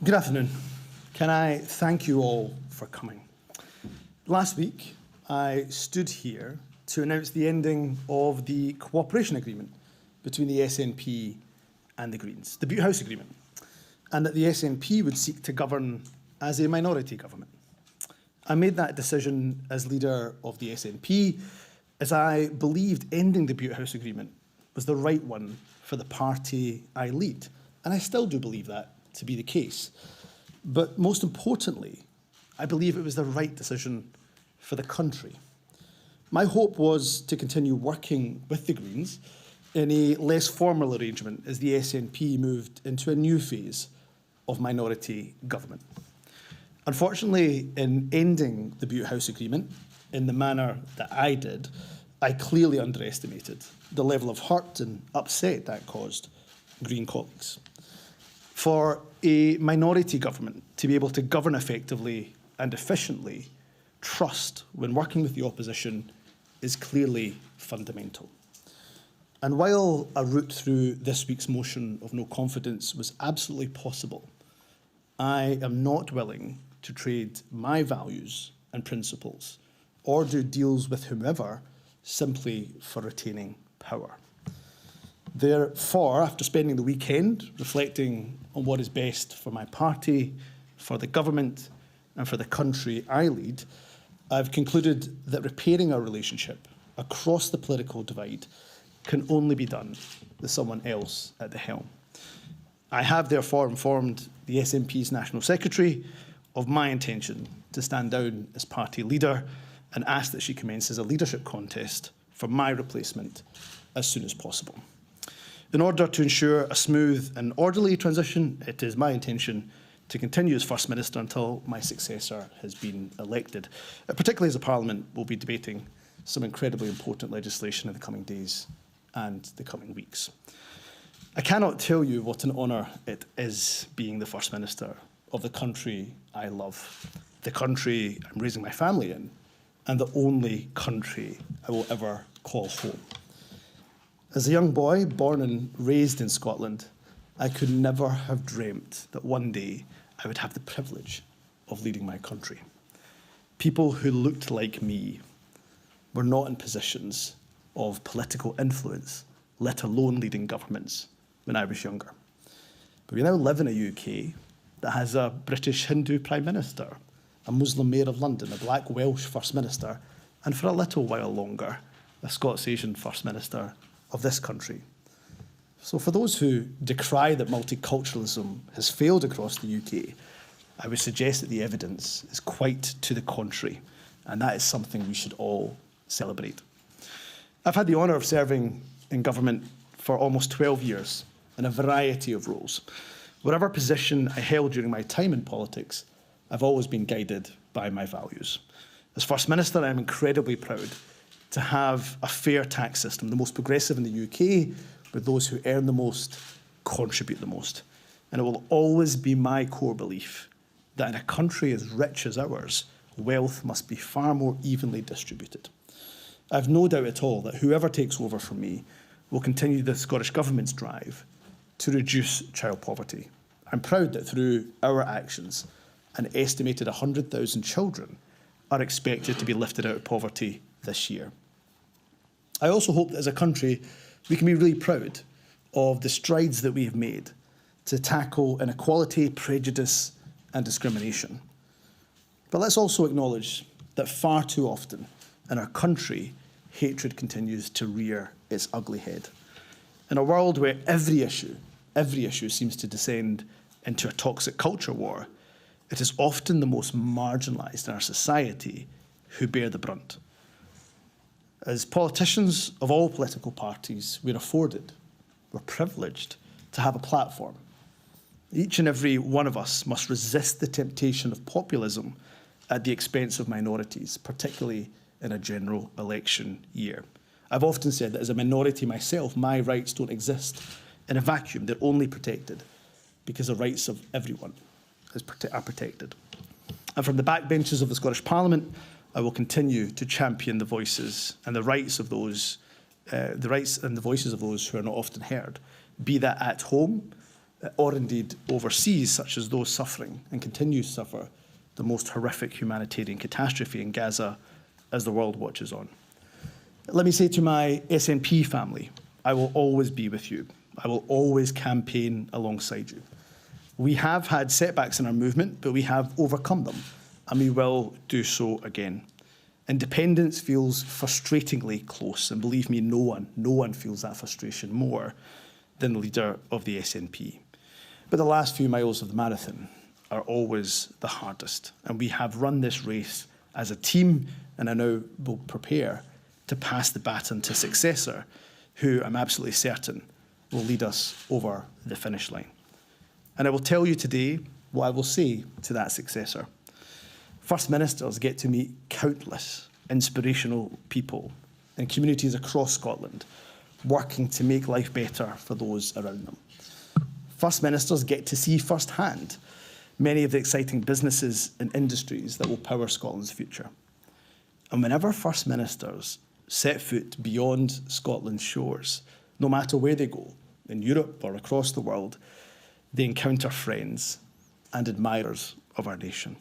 Good afternoon. Can I thank you all for coming? Last week, I stood here to announce the ending of the cooperation agreement between the SNP and the Greens, the Butte House Agreement, and that the SNP would seek to govern as a minority government. I made that decision as leader of the SNP as I believed ending the Butte House Agreement was the right one for the party I lead, and I still do believe that to be the case. But most importantly, I believe it was the right decision for the country. My hope was to continue working with the Greens in a less formal arrangement as the SNP moved into a new phase of minority government. Unfortunately, in ending the Butte House Agreement in the manner that I did, I clearly underestimated the level of hurt and upset that caused Green colleagues. For a minority government to be able to govern effectively and efficiently, trust when working with the opposition is clearly fundamental. And while a route through this week's motion of no confidence was absolutely possible, I am not willing to trade my values and principles or do deals with whomever simply for retaining power. Therefore, after spending the weekend reflecting on what is best for my party, for the government, and for the country I lead, I've concluded that repairing our relationship across the political divide can only be done with someone else at the helm. I have therefore informed the SNP's National Secretary of my intention to stand down as party leader and ask that she commences a leadership contest for my replacement as soon as possible. In order to ensure a smooth and orderly transition, it is my intention to continue as First Minister until my successor has been elected, particularly as the Parliament will be debating some incredibly important legislation in the coming days and the coming weeks. I cannot tell you what an honour it is being the First Minister of the country I love, the country I'm raising my family in, and the only country I will ever call home. As a young boy born and raised in Scotland, I could never have dreamt that one day I would have the privilege of leading my country. People who looked like me were not in positions of political influence, let alone leading governments, when I was younger. But we now live in a UK that has a British Hindu Prime Minister, a Muslim Mayor of London, a Black Welsh First Minister, and for a little while longer, a Scots Asian First Minister of this country. So for those who decry that multiculturalism has failed across the UK, I would suggest that the evidence is quite to the contrary, and that is something we should all celebrate. I've had the honour of serving in government for almost 12 years in a variety of roles. Whatever position I held during my time in politics, I've always been guided by my values. As First Minister, I'm incredibly proud to have a fair tax system, the most progressive in the UK, where those who earn the most contribute the most. And it will always be my core belief that in a country as rich as ours, wealth must be far more evenly distributed. I've no doubt at all that whoever takes over from me will continue the Scottish Government's drive to reduce child poverty. I'm proud that through our actions, an estimated 100,000 children are expected to be lifted out of poverty this year. I also hope that as a country, we can be really proud of the strides that we have made to tackle inequality, prejudice, and discrimination. But let's also acknowledge that far too often in our country, hatred continues to rear its ugly head. In a world where every issue seems to descend into a toxic culture war, it is often the most marginalised in our society who bear the brunt. As politicians of all political parties, we're privileged to have a platform. Each and every one of us must resist the temptation of populism at the expense of minorities, particularly in a general election year. I've often said that as a minority myself, my rights don't exist in a vacuum. They're only protected because the rights of everyone are protected. And from the backbenches of the Scottish Parliament, I will continue to champion the voices and the rights of those, the rights and the voices of those who are not often heard, be that at home or indeed overseas, such as those suffering and continue to suffer the most horrific humanitarian catastrophe in Gaza as the world watches on. Let me say to my SNP family, I will always be with you. I will always campaign alongside you. We have had setbacks in our movement, but we have overcome them, and we will do so again. Independence feels frustratingly close, and believe me, no one feels that frustration more than the leader of the SNP. But the last few miles of the marathon are always the hardest, and we have run this race as a team, and I now will prepare to pass the baton to a successor who I'm absolutely certain will lead us over the finish line. And I will tell you today what I will say to that successor. First Ministers get to meet countless inspirational people in communities across Scotland, working to make life better for those around them. First Ministers get to see firsthand many of the exciting businesses and industries that will power Scotland's future. And whenever First Ministers set foot beyond Scotland's shores, no matter where they go, in Europe or across the world, they encounter friends and admirers of our nation.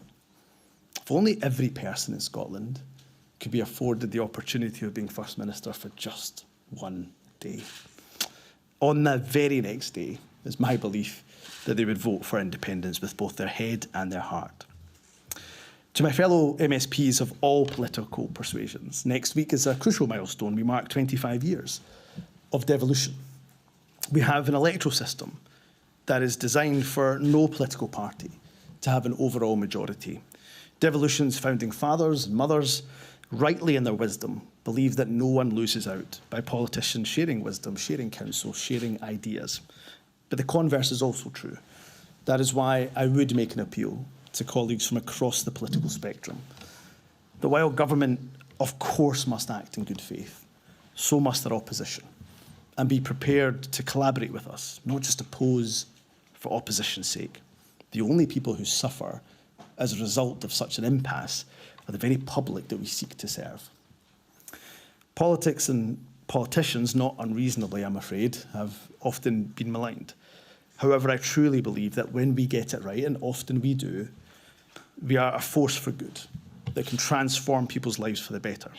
If only every person in Scotland could be afforded the opportunity of being First Minister for just one day. On the very next day, is my belief that they would vote for independence with both their head and their heart. To my fellow MSPs of all political persuasions, next week is a crucial milestone. We mark 25 years of devolution. We have an electoral system that is designed for no political party to have an overall majority. Devolution's founding fathers and mothers, rightly in their wisdom, believe that no one loses out by politicians sharing wisdom, sharing counsel, sharing ideas. But the converse is also true. That is why I would make an appeal to colleagues from across the political spectrum. That while government, of course, must act in good faith, so must their opposition, and be prepared to collaborate with us, not just oppose for opposition's sake. The only people who suffer as a result of such an impasse are the very public that we seek to serve. Politics and politicians, not unreasonably, I'm afraid, have often been maligned. However, I truly believe that when we get it right, and often we do, we are a force for good that can transform people's lives for the better.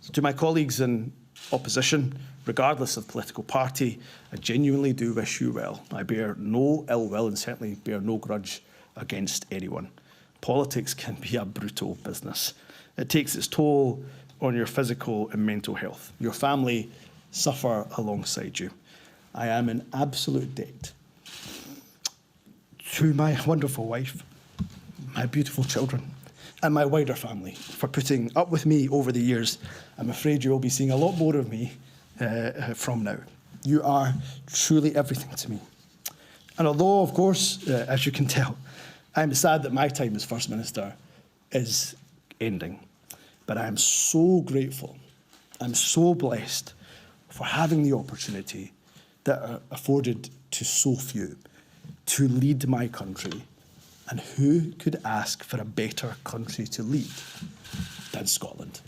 So to my colleagues in opposition, regardless of political party, I genuinely do wish you well. I bear no ill will and certainly bear no grudge against anyone. Politics can be a brutal business. It takes its toll on your physical and mental health. Your family suffer alongside you. I am in absolute debt to my wonderful wife, my beautiful children, and my wider family for putting up with me over the years. I'm afraid you will be seeing a lot more of me from now. You are truly everything to me. And although, of course, as you can tell, I'm sad that my time as First Minister is ending, but I am so grateful, I'm so blessed for having the opportunity that are afforded to so few to lead my country. And who could ask for a better country to lead than Scotland?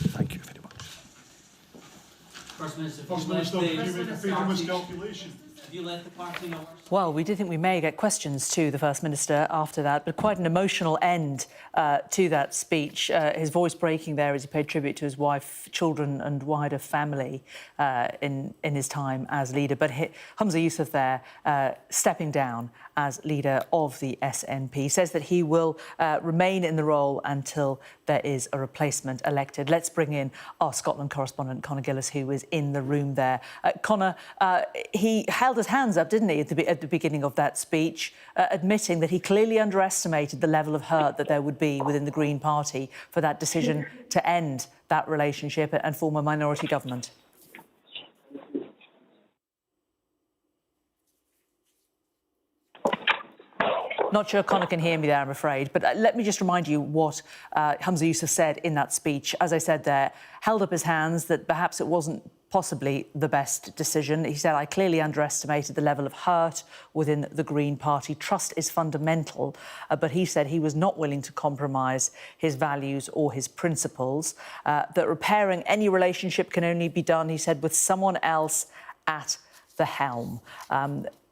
Thank you very much. First Minister, do you make a figure miscalculation? Have you let the party know? Well, we do think we may get questions to the First Minister after that, but quite an emotional end to that speech. His voice breaking there as he paid tribute to his wife, children and wider family in his time as leader. But Humza Yousaf there stepping down as leader of the SNP, says that he will remain in the role until there is a replacement elected. Let's bring in our Scotland correspondent, Conor Gillis, who is in the room there. Conor, he held his hands up, didn't he, at the beginning of that speech, admitting that he clearly underestimated the level of hurt that there would be within the Green Party for that decision to end that relationship and form a minority government. Not sure Conor can hear me there, I'm afraid, but let me just remind you what Humza Yousaf said in that speech. As I said there, held up his hands that perhaps it wasn't possibly the best decision. He said, I clearly underestimated the level of hurt within the Green Party. Trust is fundamental, but he said he was not willing to compromise his values or his principles, that repairing any relationship can only be done, he said, with someone else at the helm.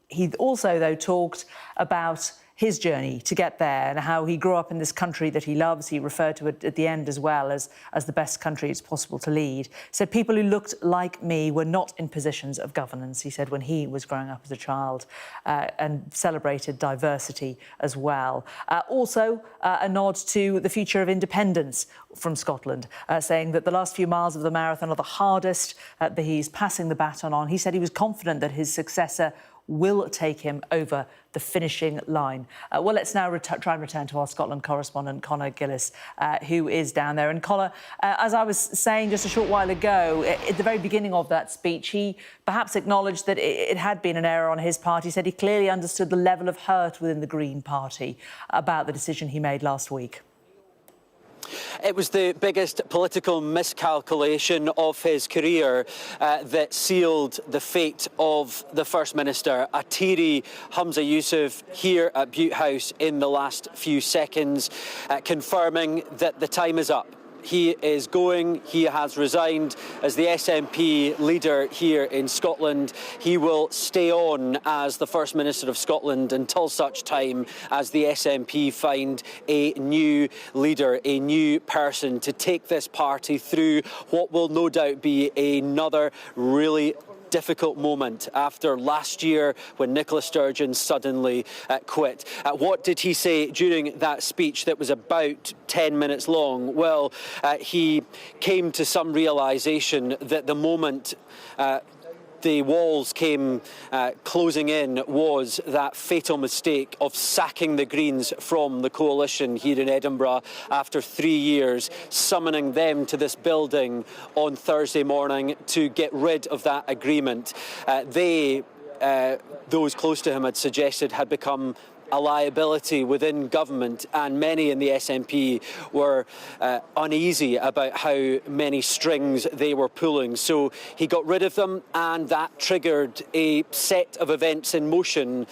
He also, though, talked about his journey to get there and how he grew up in this country that he loves. He referred to it at the end as well as the best country it's possible to lead. Said people who looked like me were not in positions of governance, he said, when he was growing up as a child, and celebrated diversity as well. Also, a nod to the future of independence from Scotland, saying that the last few miles of the marathon are the hardest that he's passing the baton on. He said he was confident that his successor will take him over the finishing line. Well, let's now try and return to our Scotland correspondent, Conor Gillis, who is down there. And Conor, as I was saying just a short while ago, at the very beginning of that speech, he perhaps acknowledged that it had been an error on his part. He said he clearly understood the level of hurt within the Green Party about the decision he made last week. It was the biggest political miscalculation of his career that sealed the fate of the First Minister. A teary Humza Yousaf here at Butte House in the last few seconds, confirming that the time is up. He is going, he has resigned as the SNP leader here in Scotland. He will stay on as the First Minister of Scotland until such time as the SNP find a new leader, a new person to take this party through what will no doubt be another really difficult moment after last year when Nicola Sturgeon suddenly quit. What did he say during that speech that was about 10 minutes long? Well, he came to some realisation that the moment the walls came closing in was that fatal mistake of sacking the Greens from the coalition here in Edinburgh after 3 years, summoning them to this building on Thursday morning to get rid of that agreement. Those close to him had suggested had become a liability within government, and many in the SNP were uneasy about how many strings they were pulling. So he got rid of them, and that triggered a set of events in motion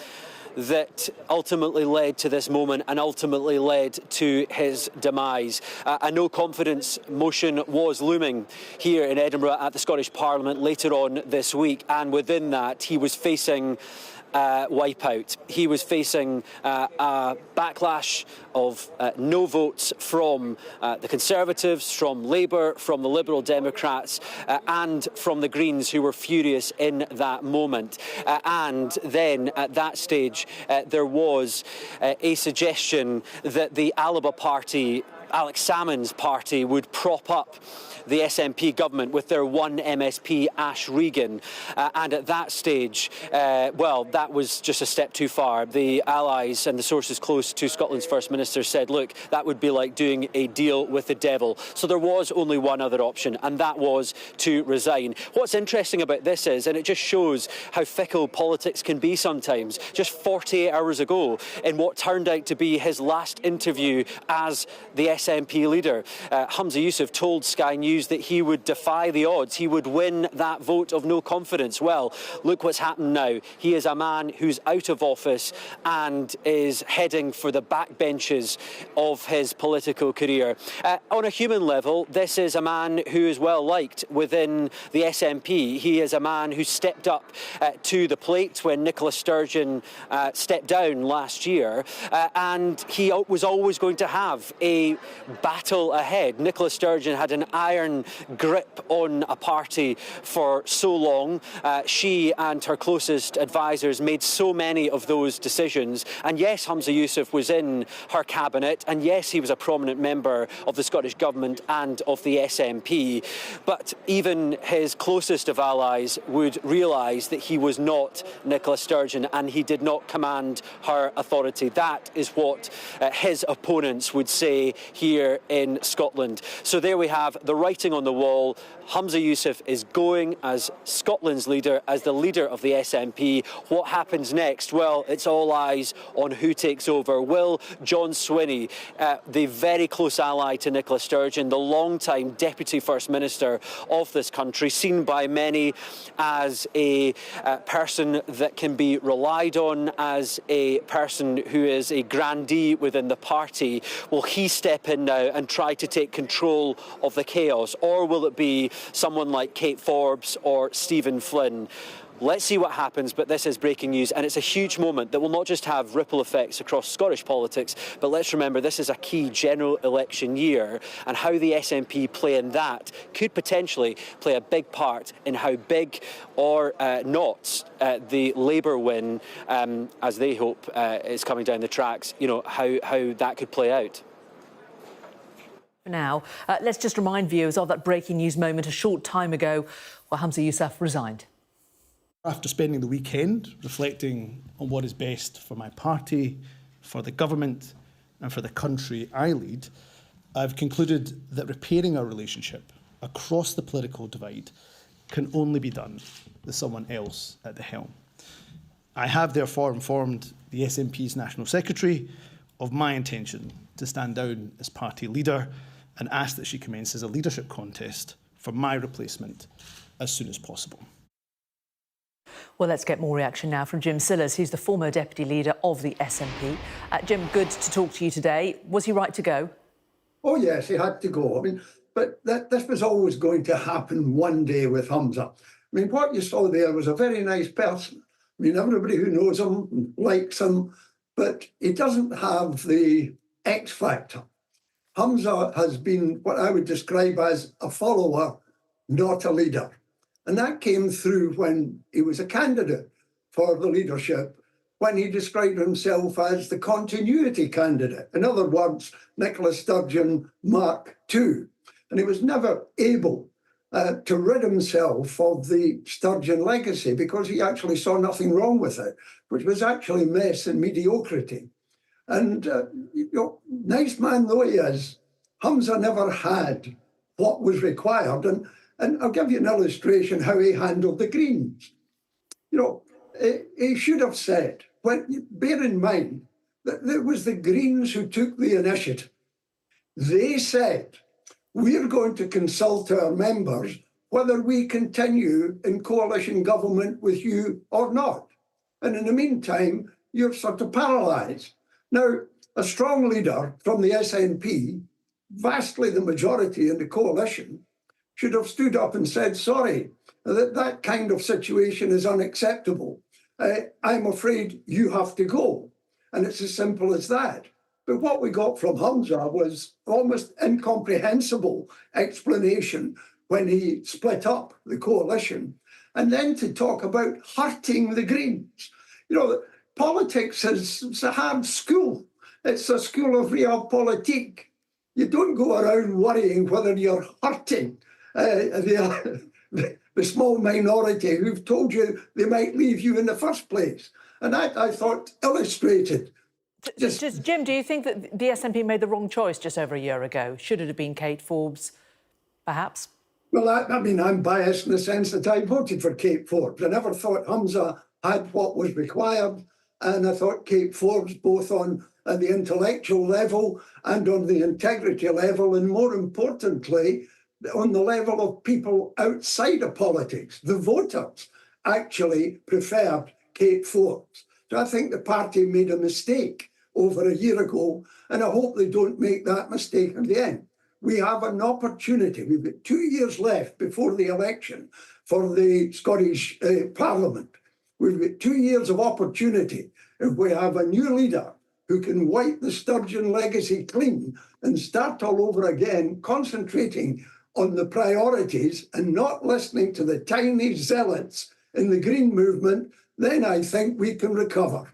that ultimately led to this moment and ultimately led to his demise. A no-confidence motion was looming here in Edinburgh at the Scottish Parliament later on this week, and within that he was facing wipeout. He was facing a backlash of no votes from the Conservatives, from Labour, from the Liberal Democrats and from the Greens, who were furious in that moment. And then at that stage there was a suggestion that the Alba party, Alex Salmond's party, would prop up the SNP government with their one MSP, Ash Regan. And at that stage, well, that was just a step too far. The allies and the sources close to Scotland's First Minister said, look, that would be like doing a deal with the devil. So there was only one other option, and that was to resign. What's interesting about this is, and it just shows how fickle politics can be sometimes, just 48 hours ago, in what turned out to be his last interview as the SNP leader, Humza Yousaf told Sky News that he would defy the odds. He would win that vote of no confidence. Well, look what's happened now. He is a man who's out of office and is heading for the backbenches of his political career. On a human level, this is a man who is well liked within the SNP. He is a man who stepped up to the plate when Nicola Sturgeon stepped down last year, and he was always going to have a battle ahead. Nicola Sturgeon had an iron grip on a party for so long. She and her closest advisors made so many of those decisions. And yes, Humza Yousaf was in her cabinet, and yes, he was a prominent member of the Scottish Government and of the SNP. But even his closest of allies would realise that he was not Nicola Sturgeon, and he did not command her authority. That is what his opponents would say here in Scotland. So there we have the writing on the wall. Humza Yousaf is going as Scotland's leader, as the leader of the SNP. What happens next? Well, it's all eyes on who takes over. Will John Swinney, the very close ally to Nicola Sturgeon, the long-time Deputy First Minister of this country, seen by many as a person that can be relied on, as a person who is a grandee within the party, will he step step in now and try to take control of the chaos? Or will it be someone like Kate Forbes or Stephen Flynn? Let's see what happens, but this is breaking news, and it's a huge moment that will not just have ripple effects across Scottish politics, but let's remember this is a key general election year, and how the SNP play in that could potentially play a big part in how big or not the Labour win, as they hope is coming down the tracks, you know, how that could play out. For now, let's just remind viewers of that breaking news moment a short time ago where Humza Yousaf resigned. After spending the weekend reflecting on what is best for my party, for the government and for the country I lead, I've concluded that repairing our relationship across the political divide can only be done with someone else at the helm. I have therefore informed the SNP's National Secretary of my intention to stand down as party leader and ask that she commences a leadership contest for my replacement as soon as possible. Well, let's get more reaction now from Jim Sillars, who's the former deputy leader of the SNP. Jim, good to talk to you today. Was he right to go? Oh, yes, he had to go. I mean, but this was always going to happen one day with Humza. I mean, what you saw there was a very nice person. I mean, everybody who knows him likes him, but he doesn't have the X factor. Humza has been what I would describe as a follower, not a leader. And that came through when he was a candidate for the leadership, when he described himself as the continuity candidate. In other words, Nicola Sturgeon Mark II. And he was never able to rid himself of the Sturgeon legacy because he actually saw nothing wrong with it, which was actually mess and mediocrity. And, you know, nice man though he is, Humza never had what was required. And I'll give you an illustration how he handled the Greens. You know, he should have said, bear in mind that it was the Greens who took the initiative. They said, we're going to consult our members whether we continue in coalition government with you or not. And in the meantime, you're sort of paralysed. Now, a strong leader from the SNP, vastly the majority in the coalition, should have stood up and said, sorry, that kind of situation is unacceptable. I'm afraid you have to go. And it's as simple as that. But what we got from Humza was almost incomprehensible explanation when he split up the coalition. And then to talk about hurting the Greens. You know, politics is a hard school. It's a school of realpolitik. You don't go around worrying whether you're hurting the small minority who've told you they might leave you in the first place. And that, I thought, illustrated. Just Jim, do you think that the SNP made the wrong choice just over a year ago? Should it have been Kate Forbes, perhaps? Well, I mean, I'm biased in the sense that I voted for Kate Forbes. I never thought Humza had what was required. And I thought Kate Forbes, both on the intellectual level and on the integrity level, and more importantly, on the level of people outside of politics, the voters actually preferred Kate Forbes. So I think the party made a mistake over a year ago, and I hope they don't make that mistake again. We have an opportunity. We've got 2 years left before the election for the Scottish Parliament. We've got 2 years of opportunity. If we have a new leader who can wipe the Sturgeon legacy clean and start all over again, concentrating on the priorities and not listening to the tiny zealots in the Green movement, then I think we can recover.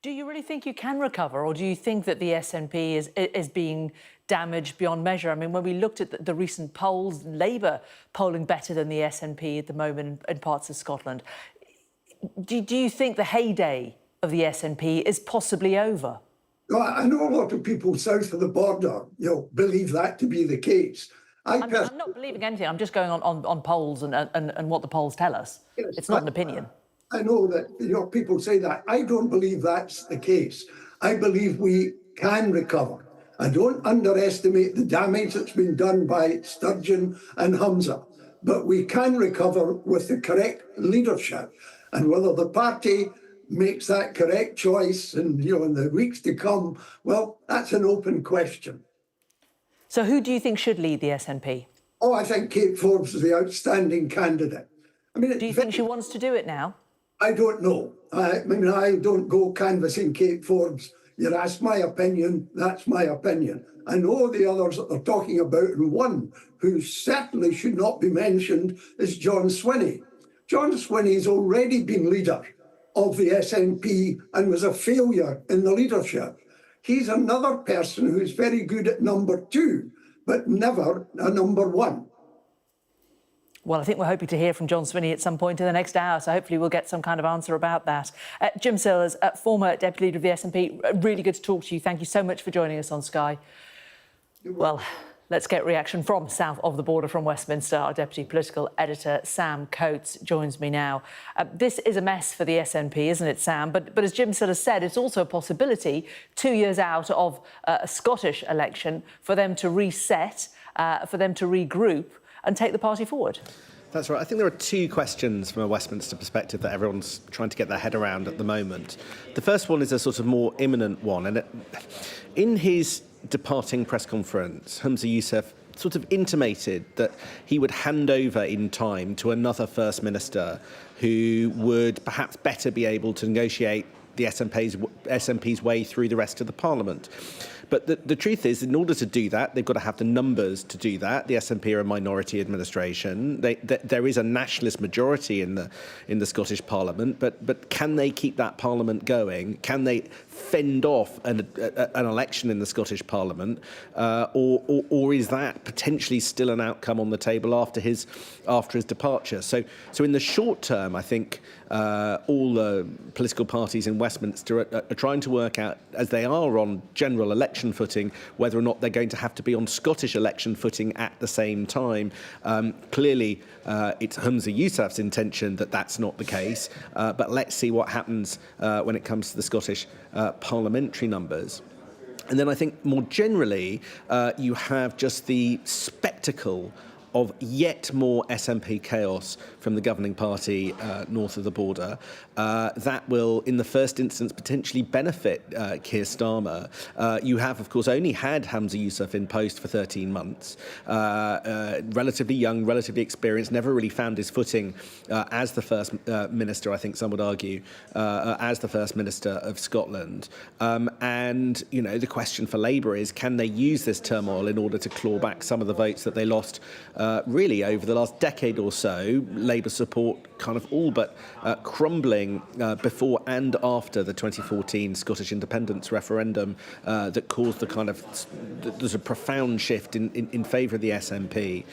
Do you really think you can recover, or do you think that the SNP is being damaged beyond measure? I mean, when we looked at the recent polls, Labour polling better than the SNP at the moment in parts of Scotland. Do you think the heyday of the SNP is possibly over? Well, I know a lot of people south of the border, you know, believe that to be the case. I'm not believing anything. I'm just going on polls and what the polls tell us. Yes, it's not an opinion. I know that, you know, people say that. I don't believe that's the case. I believe we can recover. I don't underestimate the damage that's been done by Sturgeon and Humza, but we can recover with the correct leadership. And whether the party makes that correct choice and, you know, in the weeks to come, well, that's an open question. So who do you think should lead the SNP? Oh, I think Kate Forbes is the outstanding candidate. I mean, Do you think she wants to do it now? I don't know. I mean, I don't go canvassing Kate Forbes. You ask my opinion, that's my opinion. I know the others that they're talking about, and one who certainly should not be mentioned is John Swinney. John Swinney's already been leader of the SNP and was a failure in the leadership. He's another person who's very good at number 2, but never a number 1. Well, I think we're hoping to hear from John Swinney at some point in the next hour, so hopefully we'll get some kind of answer about that. Jim Sillars, former Deputy Leader of the SNP, really good to talk to you. Thank you so much for joining us on Sky. Well, let's get reaction from south of the border, from Westminster. Our Deputy Political Editor, Sam Coates, joins me now. This is a mess for the SNP, isn't it, Sam? But as Jim Sillars said, it's also a possibility, 2 years out of a Scottish election, for them to reset, for them to regroup and take the party forward. That's right. I think there are 2 questions from a Westminster perspective that everyone's trying to get their head around at the moment. The first one is a sort of more imminent one. And in his departing press conference, Humza Yousaf sort of intimated that he would hand over in time to another First Minister who would perhaps better be able to negotiate the SNP's way through the rest of the Parliament. But the truth is, in order to do that, they've got to have the numbers to do that. The SNP are a minority administration. There is a nationalist majority in the Scottish Parliament, but can they keep that Parliament going? Can they fend off an election in the Scottish Parliament, or is that potentially still an outcome on the table after his departure? So in the short term, I think all the political parties in Westminster are trying to work out, as they are on general election footing, whether or not they're going to have to be on Scottish election footing at the same time. Clearly, it's Humza Yousaf's intention that that's not the case, but let's see what happens when it comes to the Scottish parliamentary numbers. And then I think more generally, you have just the spectacle of yet more SNP chaos from the governing party north of the border. That will, in the first instance, potentially benefit Keir Starmer. You have, of course, only had Humza Yousaf in post for 13 months. Relatively young, relatively experienced, never really found his footing as the First Minister, I think some would argue, as the First Minister of Scotland. And, you know, the question for Labour is, can they use this turmoil in order to claw back some of the votes that they lost really over the last decade or so? Labour support kind of all but crumbling before and after the 2014 Scottish independence referendum that caused the kind of there's a profound shift in favour of the SNP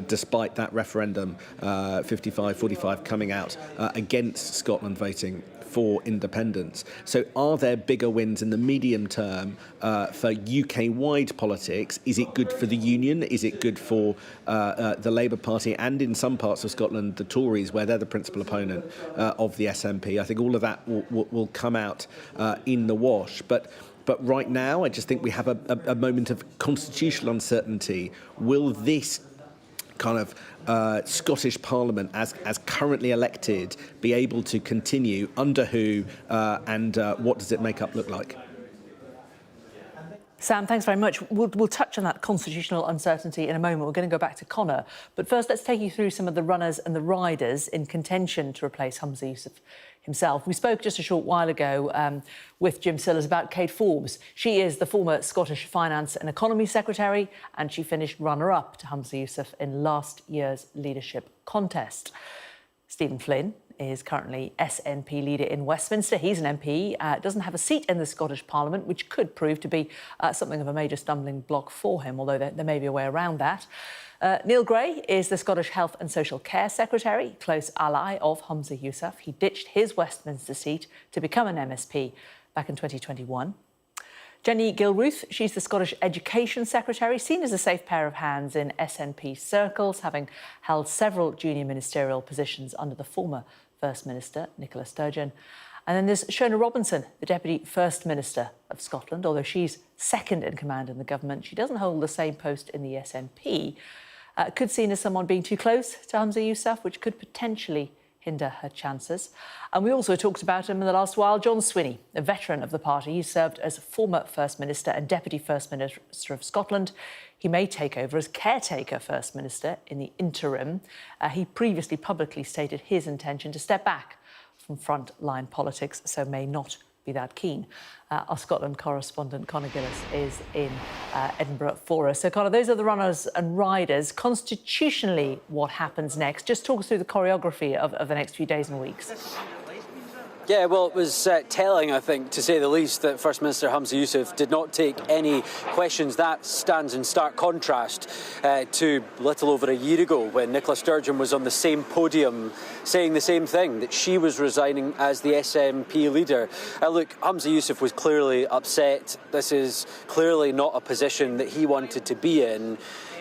despite that referendum 55-45 coming out against Scotland voting for independence. So are there bigger wins in the medium term for UK-wide politics? Is it good for the Union? Is it good for the Labour Party and in some parts of Scotland, the Tories, where they're the principal opponent of the SNP? I think all of that will come out in the wash. But right now, I just think we have a moment of constitutional uncertainty. Will this kind of Scottish Parliament, as currently elected, be able to continue under who, and what does it make up look like? Sam, thanks very much. We'll touch on that constitutional uncertainty in a moment. We're going to go back to Connor. But first, let's take you through some of the runners and the riders in contention to replace Humza Yousaf himself. We spoke just a short while ago with Jim Sillars about Kate Forbes. She is the former Scottish Finance and Economy Secretary, and she finished runner-up to Humza Yousaf in last year's leadership contest. Stephen Flynn is currently SNP leader in Westminster. He's an MP, doesn't have a seat in the Scottish Parliament, which could prove to be something of a major stumbling block for him, although there may be a way around that. Neil Gray is the Scottish Health and Social Care Secretary, close ally of Humza Yousaf. He ditched his Westminster seat to become an MSP back in 2021. Jenny Gilruth, she's the Scottish Education Secretary, seen as a safe pair of hands in SNP circles, having held several junior ministerial positions under the former First Minister, Nicola Sturgeon. And then there's Shona Robinson, the Deputy First Minister of Scotland. Although she's second in command in the government, she doesn't hold the same post in the SNP. Could seen as someone being too close to Humza Yousaf, which could potentially hinder her chances. And we also talked about him in the last while, John Swinney, a veteran of the party. He served as former First Minister and Deputy First Minister of Scotland. He may take over as caretaker First Minister in the interim. He previously publicly stated his intention to step back from front-line politics, so may not be that keen. Our Scotland correspondent Conor Gillis is in Edinburgh for us. So, Conor, those are the runners and riders. Constitutionally, what happens next? Just talk us through the choreography of the next few days and weeks. Yeah, well, it was telling, I think, to say the least, that First Minister Humza Yousaf did not take any questions. That stands in stark contrast to little over a year ago when Nicola Sturgeon was on the same podium saying the same thing, that she was resigning as the SNP leader. Look, Humza Yousaf was clearly upset. This is clearly not a position that he wanted to be in.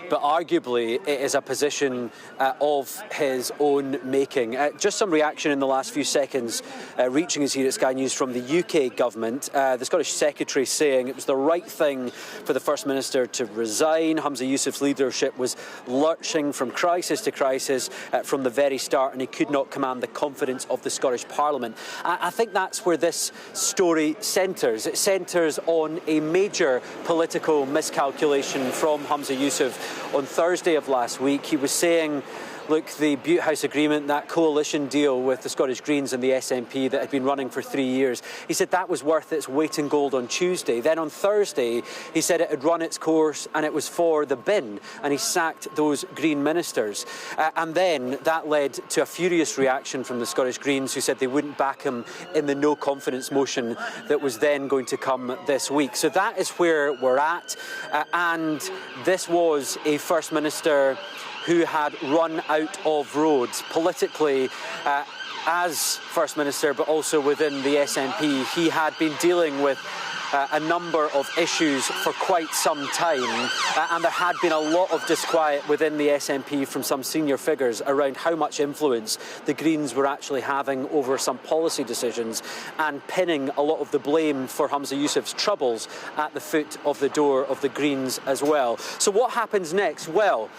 But arguably, it is a position of his own making. Just some reaction in the last few seconds reaching us here at Sky News from the UK government. The Scottish Secretary saying it was the right thing for the First Minister to resign. Humza Yousaf's leadership was lurching from crisis to crisis from the very start, and he could not command the confidence of the Scottish Parliament. I think that's where this story centres. It centres on a major political miscalculation from Humza Yousaf. On Thursday of last week, he was saying, look, the Butte House Agreement, that coalition deal with the Scottish Greens and the SNP that had been running for 3 years, he said that was worth its weight in gold on Tuesday. Then on Thursday, he said it had run its course and it was for the bin, and he sacked those Green ministers. And then that led to a furious reaction from the Scottish Greens, who said they wouldn't back him in the no confidence motion that was then going to come this week. So that is where we're at. And this was a First Minister who had run out of roads politically as First Minister, but also within the SNP. He had been dealing with a number of issues for quite some time, and there had been a lot of disquiet within the SNP from some senior figures around how much influence the Greens were actually having over some policy decisions, and pinning a lot of the blame for Humza Yousaf's troubles at the foot of the door of the Greens as well. So what happens next? Well,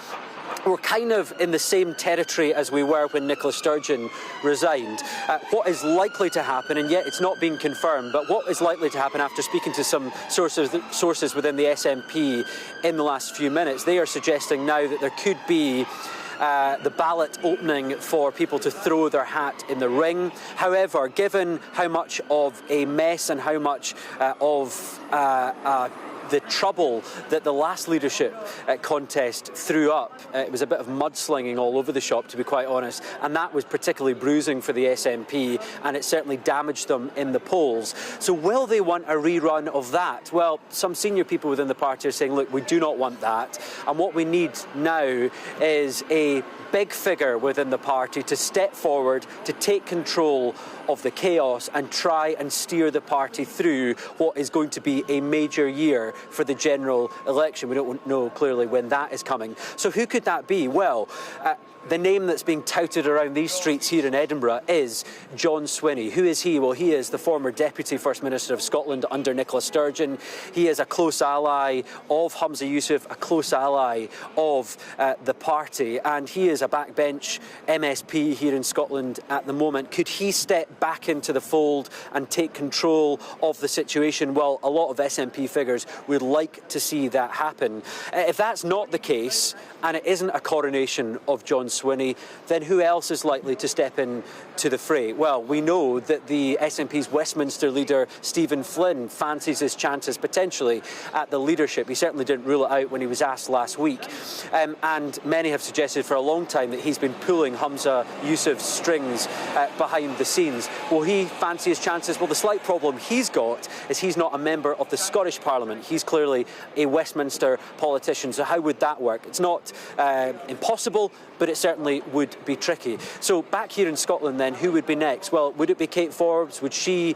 we're kind of in the same territory as we were when Nicola Sturgeon resigned. What is likely to happen, and yet it's not been confirmed, but what is likely to happen after speaking to some sources within the SNP in the last few minutes, they are suggesting now that there could be the ballot opening for people to throw their hat in the ring. However, given how much of a mess and how much of the trouble that the last leadership contest threw up, it was a bit of mudslinging all over the shop, to be quite honest, and that was particularly bruising for the SNP, and it certainly damaged them in the polls. So will they want a rerun of that? Well, some senior people within the party are saying, look, we do not want that, and what we need now is a big figure within the party to step forward, to take control of the chaos and try and steer the party through what is going to be a major year for the general election. We don't know clearly when that is coming. So who could that be? Well, the name that's being touted around these streets here in Edinburgh is John Swinney. Who is he? Well, he is the former Deputy First Minister of Scotland under Nicola Sturgeon. He is a close ally of Humza Yousaf, a close ally of the party, and he is a backbench MSP here in Scotland at the moment. Could he step back into the fold and take control of the situation? Well, a lot of SNP figures would like to see that happen. If that's not the case, and it isn't a coronation of John Swinney, then who else is likely to step in to the fray? Well, we know that the SNP's Westminster leader, Stephen Flynn, fancies his chances potentially at the leadership. He certainly didn't rule it out when he was asked last week. And many have suggested for a long time that he's been pulling Humza Yousaf's strings behind the scenes. Will he fancy his chances? Well, the slight problem he's got is he's not a member of the Scottish Parliament. He's clearly a Westminster politician. So how would that work? It's not impossible, but it certainly would be tricky. So back here in Scotland then, who would be next? Well, would it be Kate Forbes? Would she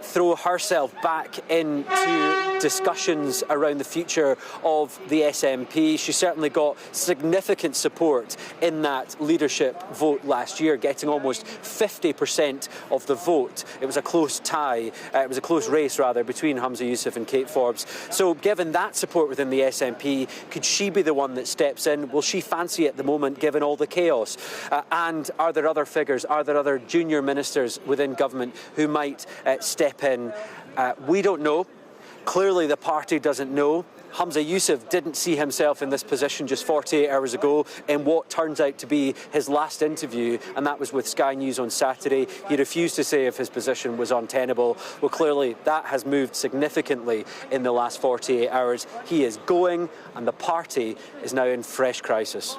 throw herself back into discussions around the future of the SNP. She certainly got significant support in that leadership vote last year, getting almost 50% of the vote. It was a close tie, it was a close race rather, between Humza Yousaf and Kate Forbes. So given that support within the SNP, could she be the one that steps in? Will she fancy it at the moment, given all the chaos? And are there other figures, are there other junior ministers within government who might step in? We don't know. Clearly the party doesn't know. Humza Yousaf didn't see himself in this position just 48 hours ago in what turns out to be his last interview, and that was with Sky News on Saturday. He refused to say if his position was untenable. Well, clearly that has moved significantly in the last 48 hours. He is going, and the party is now in fresh crisis.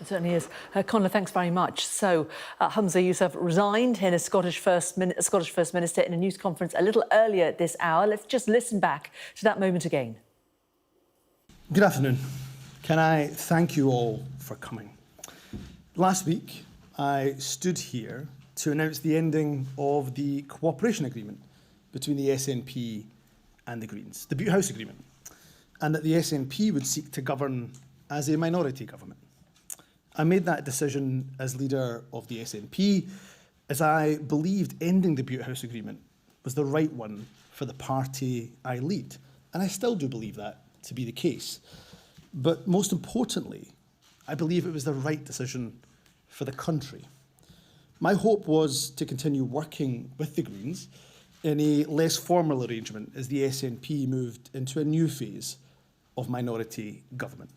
It certainly is. Conor, thanks very much. So, Humza Yousaf resigned in a Scottish First Minister in a news conference a little earlier this hour. Let's just listen back to that moment again. Good afternoon. Can I thank you all for coming? Last week, I stood here to announce the ending of the cooperation agreement between the SNP and the Greens, the Butte House Agreement, and that the SNP would seek to govern as a minority government. I made that decision as leader of the SNP as I believed ending the Butte House Agreement was the right one for the party I lead. And I still do believe that to be the case. But most importantly, I believe it was the right decision for the country. My hope was to continue working with the Greens in a less formal arrangement as the SNP moved into a new phase of minority government.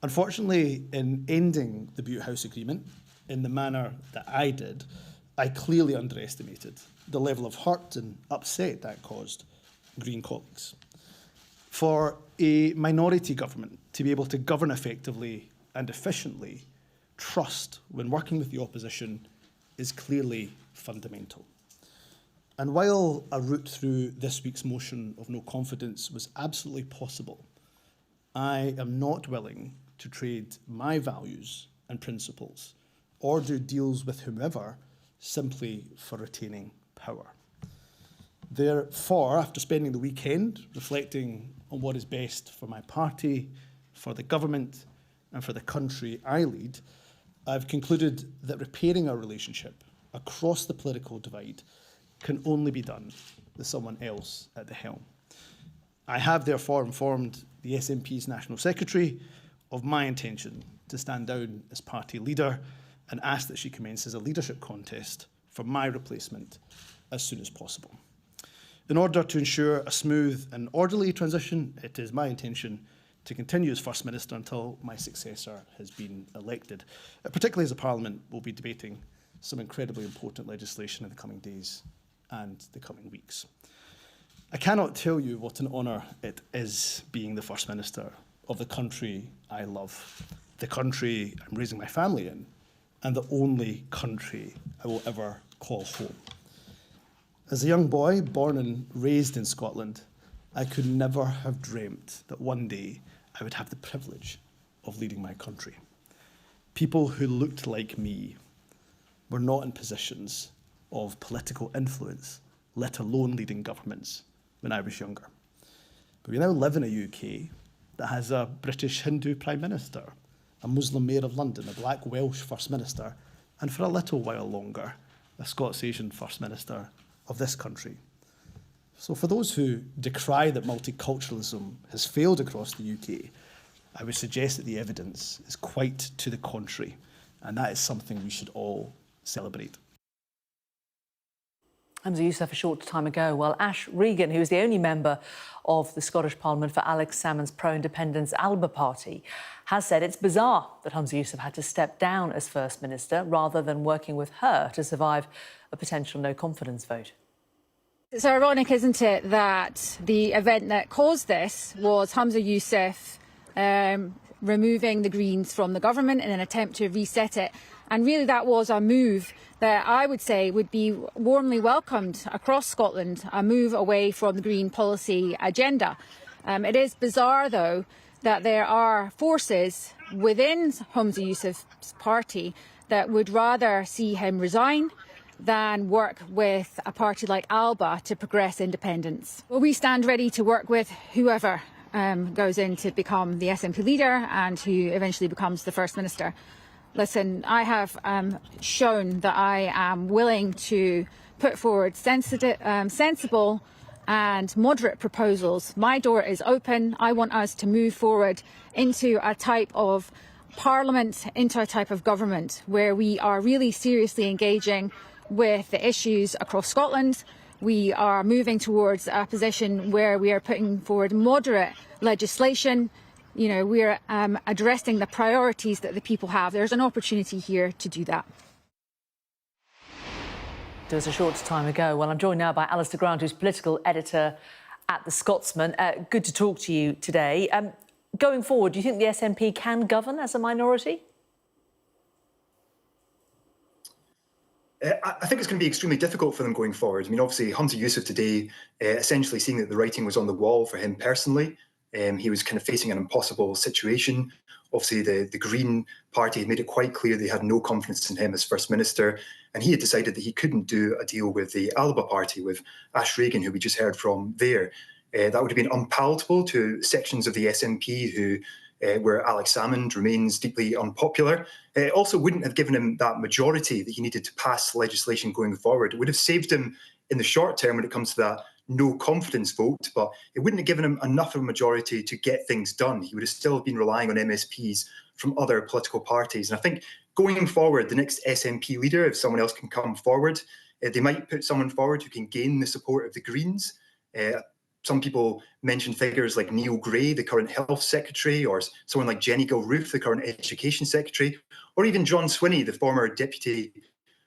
Unfortunately, in ending the Butte House Agreement in the manner that I did, I clearly underestimated the level of hurt and upset that caused Green colleagues. For a minority government to be able to govern effectively and efficiently, trust when working with the opposition is clearly fundamental. And while a route through this week's motion of no confidence was absolutely possible, I am not willing to trade my values and principles or do deals with whomever simply for retaining power. Therefore, after spending the weekend reflecting on what is best for my party, for the government and for the country I lead, I've concluded that repairing our relationship across the political divide can only be done with someone else at the helm. I have therefore informed the SNP's National Secretary of my intention to stand down as party leader and ask that she commences a leadership contest for my replacement as soon as possible. In order to ensure a smooth and orderly transition, it is my intention to continue as First Minister until my successor has been elected, particularly as the Parliament will be debating some incredibly important legislation in the coming days and the coming weeks. I cannot tell you what an honour it is being the First Minister of the country I love, the country I'm raising my family in, and the only country I will ever call home. As a young boy born and raised in Scotland, I could never have dreamt that one day I would have the privilege of leading my country. People who looked like me were not in positions of political influence, let alone leading governments, when I was younger. But we now live in a UK that has a British Hindu Prime Minister, a Muslim Mayor of London, a Black Welsh First Minister, and for a little while longer, a Scots Asian First Minister of this country. So for those who decry that multiculturalism has failed across the UK, I would suggest that the evidence is quite to the contrary, and that is something we should all celebrate. Humza Yousaf a short time ago, while Ash Regan, who is the only member of the Scottish Parliament for Alex Salmond's pro-independence Alba party, has said it's bizarre that Humza Yousaf had to step down as First Minister rather than working with her to survive a potential no-confidence vote. It's ironic, isn't it, that the event that caused this was Humza Yousaf removing the Greens from the government in an attempt to reset it. And really that was a move that I would say would be warmly welcomed across Scotland, a move away from the Green policy agenda. It is bizarre, though, that there are forces within Humza Yousaf's party that would rather see him resign than work with a party like ALBA to progress independence. Well, we stand ready to work with whoever goes in to become the SNP leader and who eventually becomes the First Minister. Listen, I have shown that I am willing to put forward sensible and moderate proposals. My door is open. I want us to move forward into a type of parliament, into a type of government where we are really seriously engaging with the issues across Scotland. We are moving towards a position where we are putting forward moderate legislation. You know, we're addressing the priorities that the people have. There's an opportunity here to do that. It was a short time ago. Well, I'm joined now by Alistair Grant, who's political editor at The Scotsman. Good to talk to you today. Going forward, do you think the SNP can govern as a minority? I think it's going to be extremely difficult for them going forward. I mean, obviously, Humza Yousaf today essentially seeing that the writing was on the wall for him personally. He was kind of facing an impossible situation. Obviously, the Green Party had made it quite clear they had no confidence in him as First Minister, and he had decided that he couldn't do a deal with the ALBA Party, with Ash Regan, who we just heard from there. That would have been unpalatable to sections of the SNP who where Alex Salmond remains deeply unpopular. It also wouldn't have given him that majority that he needed to pass legislation going forward. It would have saved him in the short term when it comes to that no confidence vote, but it wouldn't have given him enough of a majority to get things done. He would have still been relying on MSPs from other political parties. And I think going forward, the next SNP leader, if someone else can come forward, they might put someone forward who can gain the support of the Greens. Some people mention figures like Neil Gray, the current Health Secretary, or someone like Jenny Gilruth, the current Education Secretary, or even John Swinney, the former Deputy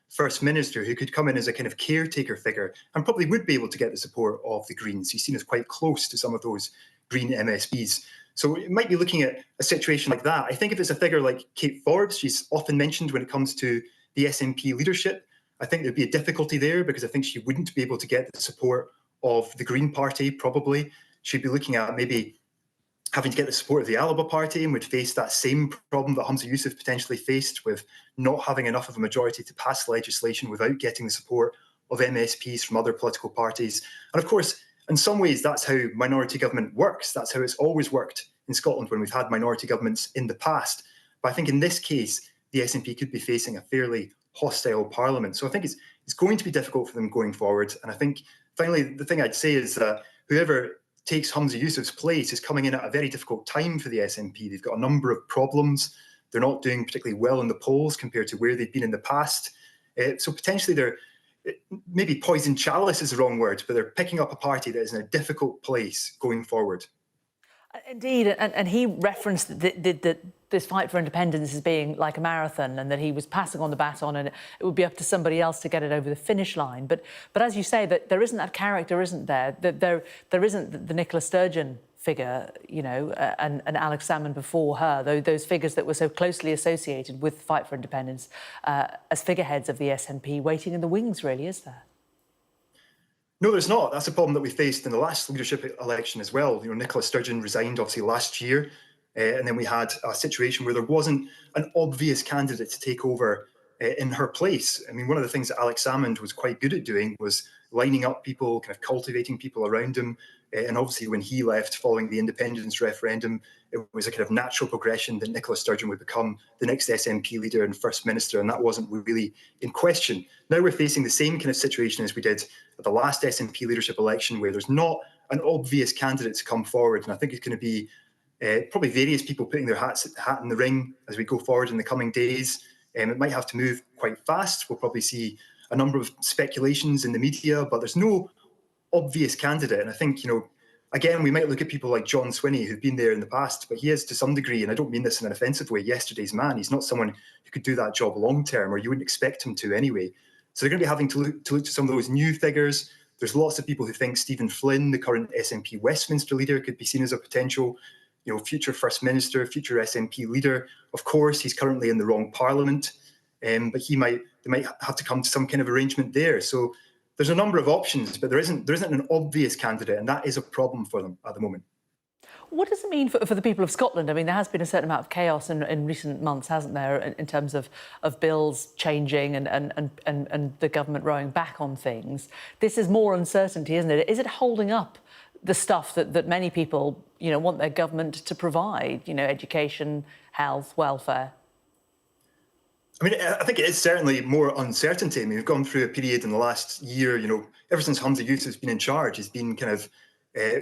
First Minister, who could come in as a kind of caretaker figure and probably would be able to get the support of the Greens. He's seen as quite close to some of those Green MSPs. So it might be looking at a situation like that. I think if it's a figure like Kate Forbes, she's often mentioned when it comes to the SNP leadership, I think there'd be a difficulty there because I think she wouldn't be able to get the support of the Green Party, probably. She'd be looking at maybe having to get the support of the ALBA Party and would face that same problem that Humza Yousaf potentially faced with not having enough of a majority to pass legislation without getting the support of MSPs from other political parties. And of course, in some ways, that's how minority government works. That's how it's always worked in Scotland when we've had minority governments in the past. But I think in this case, the SNP could be facing a fairly hostile parliament. So I think it's going to be difficult for them going forward. And I think finally, the thing I'd say is that whoever takes Humza Yousaf's place is coming in at a very difficult time for the SNP. They've got a number of problems. They're not doing particularly well in the polls compared to where they've been in the past. So potentially they're, maybe poison chalice is the wrong word, but they're picking up a party that is in a difficult place going forward. Indeed, and he referenced this fight for independence as being like a marathon and that he was passing on the baton and it would be up to somebody else to get it over the finish line. But as you say, that there isn't that character, isn't there? That there isn't the Nicola Sturgeon figure, you know, and Alex Salmond before her, those figures that were so closely associated with the fight for independence as figureheads of the SNP waiting in the wings, really, is there? No, there's not. That's a problem that we faced in the last leadership election as well. You know, Nicola Sturgeon resigned obviously last year, and then we had a situation where there wasn't an obvious candidate to take over in her place. I mean, one of the things that Alex Salmond was quite good at doing was lining up people, kind of cultivating people around him. And obviously when he left following the independence referendum, it was a kind of natural progression that Nicola Sturgeon would become the next SNP leader and First Minister, and that wasn't really in question. Now we're facing the same kind of situation as we did at the last SNP leadership election, where there's not an obvious candidate to come forward. And I think it's going to be probably various people putting their hat in the ring as we go forward in the coming days. It might have to move quite fast. We'll probably see a number of speculations in the media, but there's no obvious candidate. And I think, you know, again, we might look at people like John Swinney, who've been there in the past, but he is to some degree, and I don't mean this in an offensive way, yesterday's man. He's not someone who could do that job long term, or you wouldn't expect him to anyway. So they're going to be having to look to some of those new figures. There's lots of people who think Stephen Flynn, the current SNP Westminster leader, could be seen as a potential, you know, future First Minister, future SNP leader. Of course, he's currently in the wrong parliament, but they might have to come to some kind of arrangement there. So there's a number of options, but there isn't an obvious candidate, and that is a problem for them at the moment. What does it mean for the people of Scotland? I mean, there has been a certain amount of chaos in recent months, hasn't there, in terms of bills changing and the government rowing back on things. This is more uncertainty, isn't it? Is it holding up the stuff that many people, want their government to provide? Education, health, welfare. I mean, I think it is certainly more uncertainty. I mean, we've gone through a period in the last year, ever since Humza Yousaf's been in charge, he's been kind of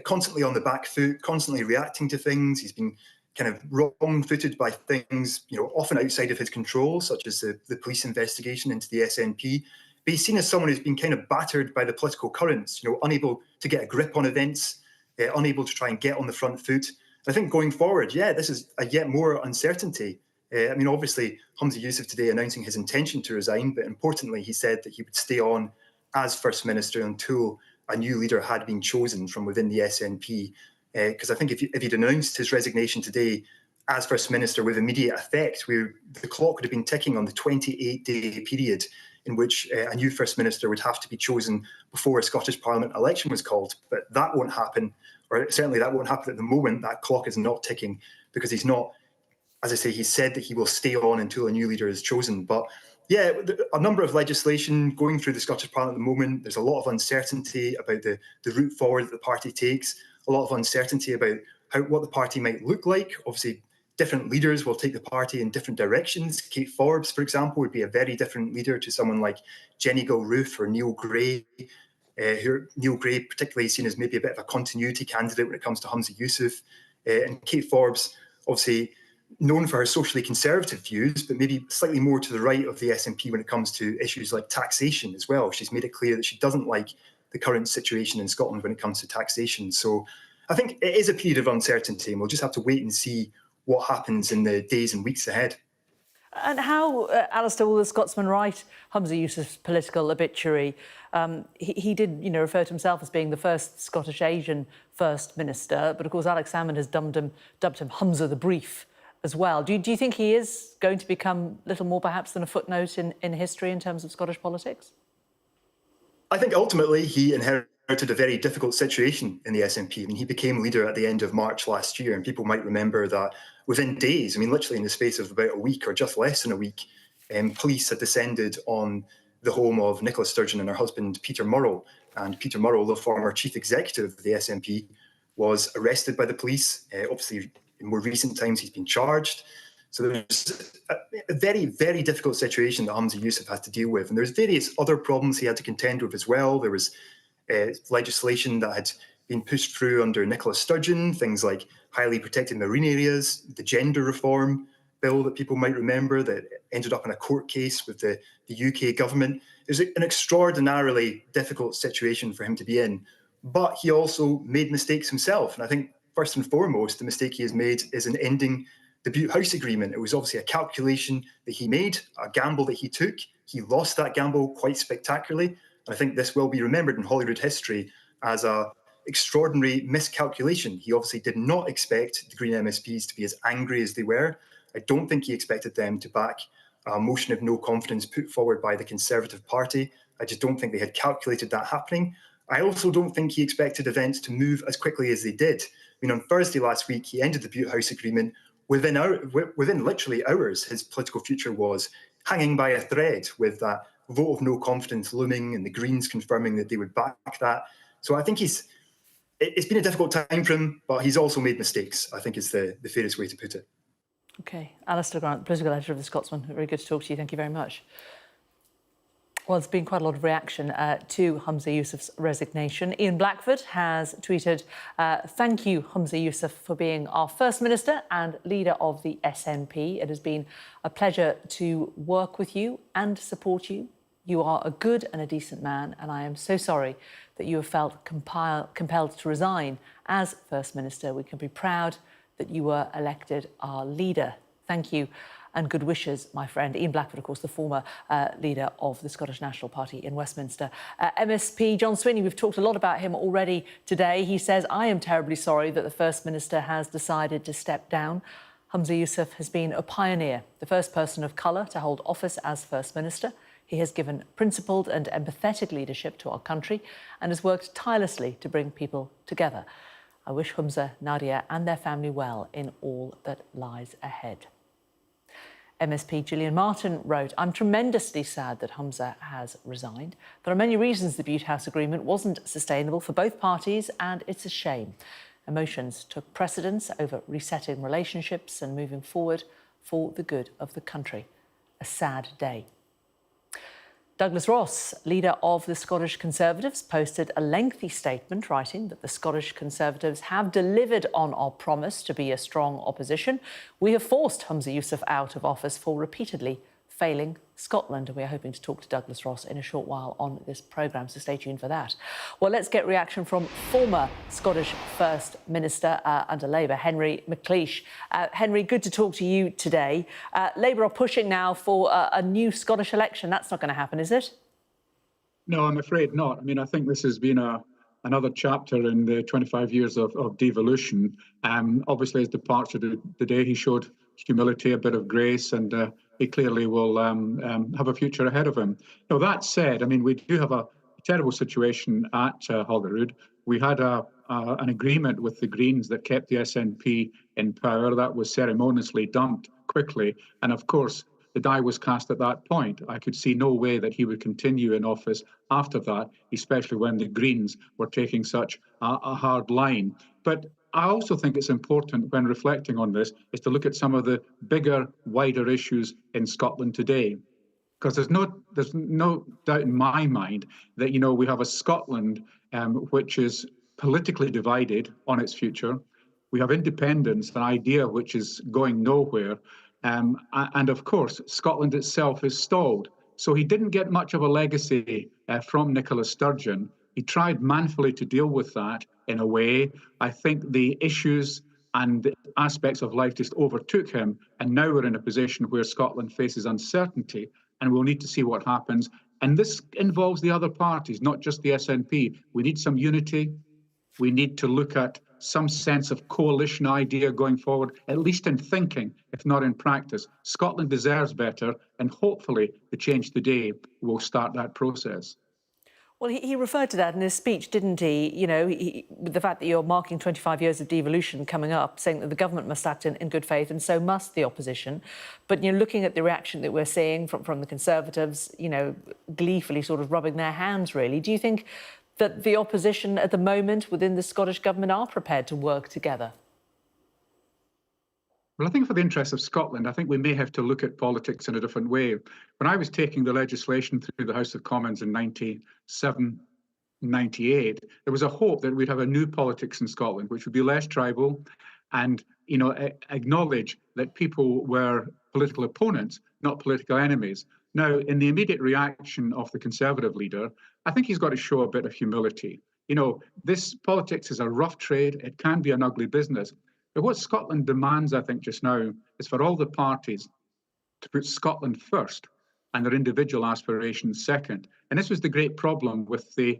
constantly on the back foot, constantly reacting to things. He's been kind of wrong-footed by things, often outside of his control, such as the police investigation into the SNP. But he's seen as someone who's been kind of battered by the political currents, unable to get a grip on events, unable to try and get on the front foot. And I think going forward, this is a yet more uncertainty. I mean, obviously, Humza Yousaf today announcing his intention to resign, but importantly, he said that he would stay on as First Minister until a new leader had been chosen from within the SNP. Because I think if he'd announced his resignation today as First Minister with immediate effect, the clock would have been ticking on the 28-day period in which a new First Minister would have to be chosen before a Scottish Parliament election was called. But that won't happen, or certainly that won't happen at the moment. That clock is not ticking because he's not, as I say, he said that he will stay on until a new leader is chosen. But a number of legislation going through the Scottish Parliament at the moment. There's a lot of uncertainty about the route forward that the party takes, a lot of uncertainty about what the party might look like. Obviously, different leaders will take the party in different directions. Kate Forbes, for example, would be a very different leader to someone like Jenny Gilruth or Neil Gray. Neil Gray particularly seen as maybe a bit of a continuity candidate when it comes to Humza Yousaf. And Kate Forbes, obviously, known for her socially conservative views, but maybe slightly more to the right of the SNP when it comes to issues like taxation as well. She's made it clear that she doesn't like the current situation in Scotland when it comes to taxation. So I think it is a period of uncertainty, and we'll just have to wait and see what happens in the days and weeks ahead. And how, Alistair, will the Scotsman write Humza Yousaf's political obituary? He did, refer to himself as being the first Scottish Asian First Minister, but of course Alex Salmond has dubbed him Humza the Brief as well. Do you think he is going to become little more perhaps than a footnote in history in terms of Scottish politics? I think ultimately he inherited a very difficult situation in the SNP. I mean, he became leader at the end of March last year, and people might remember that within days, I mean, literally in the space of about a week or just less than a week, police had descended on the home of Nicola Sturgeon and her husband, Peter Murrell. And Peter Murrell, the former chief executive of the SNP, was arrested by the police. Obviously, in more recent times, he's been charged. So there's a very, very difficult situation that Humza Yousaf has to deal with. And there's various other problems he had to contend with as well. There was legislation that had been pushed through under Nicola Sturgeon, things like highly protected marine areas, the gender reform bill that people might remember that ended up in a court case with the UK government. It was an extraordinarily difficult situation for him to be in. But he also made mistakes himself. And I think first and foremost, the mistake he has made is in ending the Butte House Agreement. It was obviously a calculation that he made, a gamble that he took. He lost that gamble quite spectacularly. And I think this will be remembered in Holyrood history as an extraordinary miscalculation. He obviously did not expect the Green MSPs to be as angry as they were. I don't think he expected them to back a motion of no confidence put forward by the Conservative Party. I just don't think they had calculated that happening. I also don't think he expected events to move as quickly as they did. I mean, on Thursday last week, he ended the Butte House Agreement. Within literally hours, his political future was hanging by a thread with that vote of no confidence looming and the Greens confirming that they would back that. So I think it's been a difficult time for him, but he's also made mistakes, I think is the fairest way to put it. OK. Alistair Grant, political editor of The Scotsman. Very good to talk to you. Thank you very much. Well, there's been quite a lot of reaction to Humza Yousaf's resignation. Ian Blackford has tweeted, thank you, Humza Yousaf, for being our First Minister and leader of the SNP. It has been a pleasure to work with you and support you. You are a good and a decent man, and I am so sorry that you have felt compelled to resign as First Minister. We can be proud that you were elected our leader. Thank you. And good wishes, my friend. Ian Blackford, of course, the former leader of the Scottish National Party in Westminster. MSP John Swinney, we've talked a lot about him already today. He says, I am terribly sorry that the First Minister has decided to step down. Humza Yousaf has been a pioneer, the first person of colour to hold office as First Minister. He has given principled and empathetic leadership to our country and has worked tirelessly to bring people together. I wish Humza, Nadia and their family well in all that lies ahead. MSP Gillian Martin wrote, I'm tremendously sad that Humza has resigned. There are many reasons the Butte House agreement wasn't sustainable for both parties, and it's a shame. Emotions took precedence over resetting relationships and moving forward for the good of the country. A sad day. Douglas Ross, leader of the Scottish Conservatives, posted a lengthy statement writing that the Scottish Conservatives have delivered on our promise to be a strong opposition. We have forced Humza Yousaf out of office for repeatedly failing Scotland. And we're hoping to talk to Douglas Ross in a short while on this programme, so stay tuned for that. Well, let's get reaction from former Scottish First Minister under Labour, Henry McLeish. Henry, good to talk to you today. Labour are pushing now for a new Scottish election. That's not going to happen, is it? No, I'm afraid not. I mean, I think this has been another chapter in the 25 years of devolution. Obviously, his departure today, he showed humility, a bit of grace, and he clearly will have a future ahead of him. Now, that said, I mean, we do have a terrible situation at Holyrood. We had an agreement with the Greens that kept the SNP in power. That was ceremoniously dumped quickly. And of course, the die was cast at that point. I could see no way that he would continue in office after that, especially when the Greens were taking such a hard line. But I also think it's important when reflecting on this is to look at some of the bigger, wider issues in Scotland today. Because there's no doubt in my mind that, you know, we have a Scotland which is politically divided on its future. We have independence, an idea which is going nowhere. And of course, Scotland itself is stalled. So he didn't get much of a legacy from Nicola Sturgeon. He tried manfully to deal with that in a way. I think the issues and aspects of life just overtook him. And now we're in a position where Scotland faces uncertainty, and we'll need to see what happens. And this involves the other parties, not just the SNP. We need some unity. We need to look at some sense of coalition idea going forward, at least in thinking, if not in practice. Scotland deserves better, and hopefully the change today will start that process. Well, he referred to that in his speech, didn't he? You know, with the fact that you're marking 25 years of devolution coming up, saying that the government must act in good faith, and so must the opposition. But, you know, looking at the reaction that we're seeing from the Conservatives, you know, gleefully sort of rubbing their hands, really, do you think that the opposition at the moment within the Scottish government are prepared to work together? Well, I think for the interests of Scotland, I think we may have to look at politics in a different way. When I was taking the legislation through the House of Commons in 97, 98, there was a hope that we'd have a new politics in Scotland, which would be less tribal and, you know, acknowledge that people were political opponents, not political enemies. Now, in the immediate reaction of the Conservative leader, I think he's got to show a bit of humility. You know, this politics is a rough trade. It can be an ugly business. But what Scotland demands, I think, just now, is for all the parties to put Scotland first and their individual aspirations second. And this was the great problem with the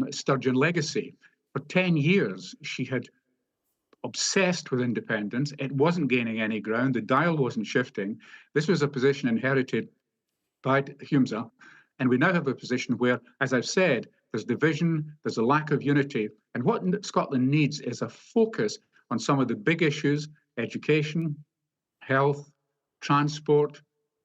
Sturgeon legacy. For 10 years, she had obsessed with independence. It wasn't gaining any ground. The dial wasn't shifting. This was a position inherited by Humza. And we now have a position where, as I've said, there's division, there's a lack of unity. And what Scotland needs is a focus on some of the big issues: education, health, transport,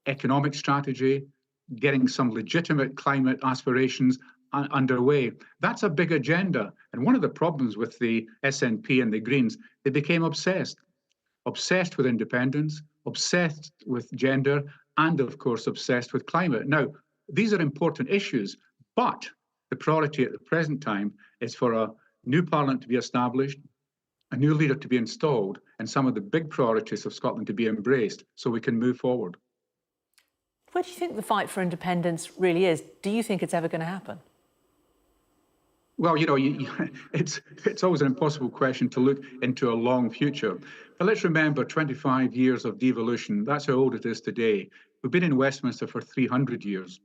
economic strategy, getting some legitimate climate aspirations underway. That's a big agenda. And one of the problems with the SNP and the Greens, they became obsessed with independence, obsessed with gender, and of course, obsessed with climate. Now, these are important issues, but the priority at the present time is for a new parliament to be established, a new leader to be installed, and some of the big priorities of Scotland to be embraced so we can move forward. Where do you think the fight for independence really is? Do you think it's ever going to happen? Well, you know, it's always an impossible question to look into a long future. But let's remember 25 years of devolution. That's how old it is today. We've been in Westminster for 300 years.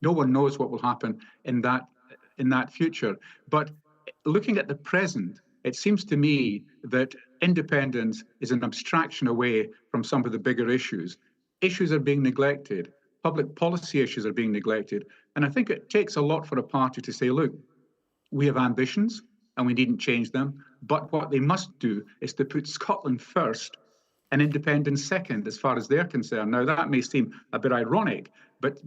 No one knows what will happen in that future. But looking at the present, it seems to me that independence is an abstraction away from some of the bigger issues. Issues are being neglected. Public policy issues are being neglected. And I think it takes a lot for a party to say, look, we have ambitions, and we needn't change them. But what they must do is to put Scotland first and independence second, as far as they're concerned. Now, that may seem a bit ironic, but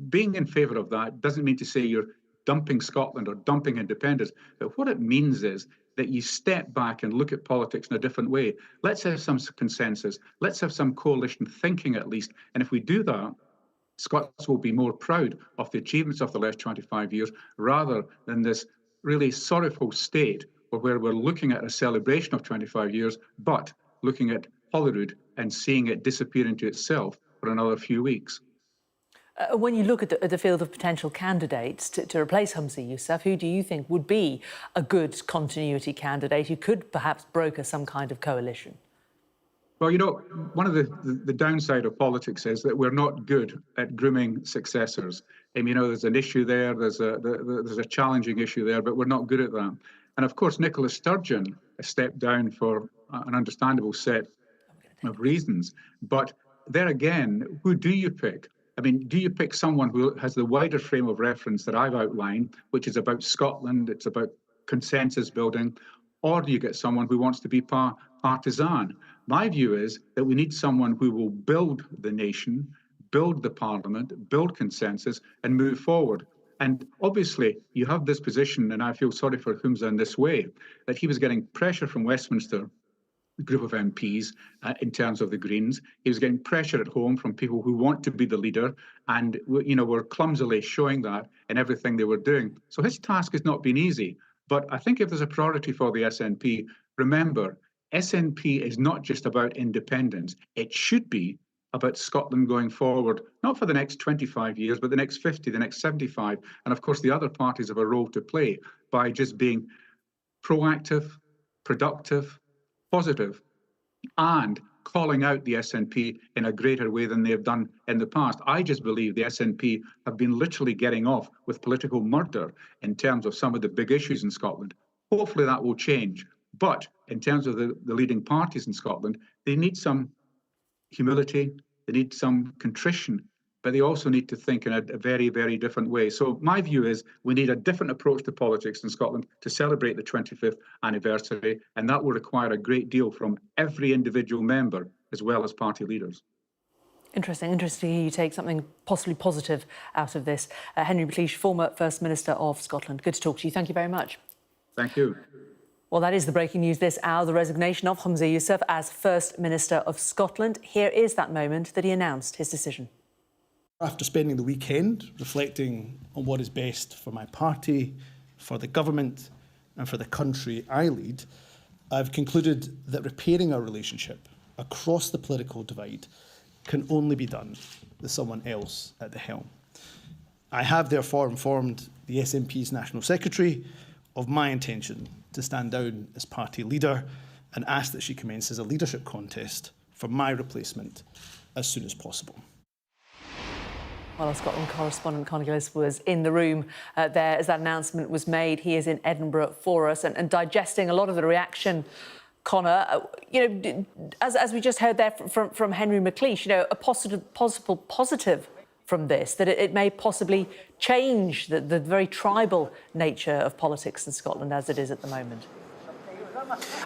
being in favour of that doesn't mean to say you're dumping Scotland or dumping independence. But what it means is that you step back and look at politics in a different way. Let's have some consensus. Let's have some coalition thinking, at least. And if we do that, Scots will be more proud of the achievements of the last 25 years, rather than this really sorrowful state where we're looking at a celebration of 25 years, but looking at Holyrood and seeing it disappear into itself for another few weeks. When you look at the field of potential candidates to replace Humza Yousaf, who do you think would be a good continuity candidate who could perhaps broker some kind of coalition? Well, you know, one of the downside of politics is that we're not good at grooming successors. And, you know, there's an issue there, there's a challenging issue there, but we're not good at that. And of course, Nicola Sturgeon has stepped down for an understandable set of reasons. But there again, who do you pick? I mean, do you pick someone who has the wider frame of reference that I've outlined, which is about Scotland, it's about consensus building, or do you get someone who wants to be partisan? My view is that we need someone who will build the nation, build the parliament, build consensus, and move forward. And obviously, you have this position, and I feel sorry for Humza in this way, that he was getting pressure from Westminster, group of MPs in terms of the Greens. He was getting pressure at home from people who want to be the leader and, you know, were clumsily showing that in everything they were doing. So his task has not been easy. But I think if there's a priority for the SNP, remember, SNP is not just about independence. It should be about Scotland going forward, not for the next 25 years, but the next 50, the next 75. And of course, the other parties have a role to play by just being proactive, productive, positive, and calling out the SNP in a greater way than they have done in the past. I just believe the SNP have been literally getting off with political murder in terms of some of the big issues in Scotland. Hopefully that will change. But in terms of the leading parties in Scotland, they need some humility, they need some contrition, but they also need to think in a very, very different way. So my view is we need a different approach to politics in Scotland to celebrate the 25th anniversary, and that will require a great deal from every individual member as well as party leaders. Interesting to hear you take something possibly positive out of this. Henry McLeish, former First Minister of Scotland. Good to talk to you. Thank you very much. Thank you. Well, that is the breaking news this hour, the resignation of Humza Yousaf as First Minister of Scotland. Here is that moment that he announced his decision. After spending the weekend reflecting on what is best for my party, for the government and for the country I lead, I've concluded that repairing our relationship across the political divide can only be done with someone else at the helm. I have therefore informed the SNP's National Secretary of my intention to stand down as party leader and ask that she commences a leadership contest for my replacement as soon as possible. Well, our Scotland correspondent Conor Gillis was in the room there as that announcement was made. He is in Edinburgh for us and digesting a lot of the reaction. Conor, you know, as we just heard there from Henry McLeish, you know, a possible positive from this, that it may possibly change the very tribal nature of politics in Scotland as it is at the moment.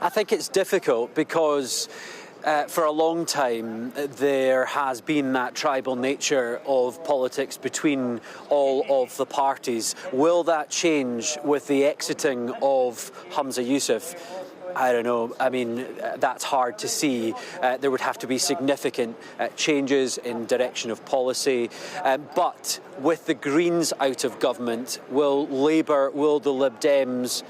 I think it's difficult because for a long time, there has been that tribal nature of politics between all of the parties. Will that change with the exiting of Humza Yousaf? I don't know. I mean, that's hard to see. There would have to be significant changes in direction of policy. But with the Greens out of government, will Labour, will the Lib Dems,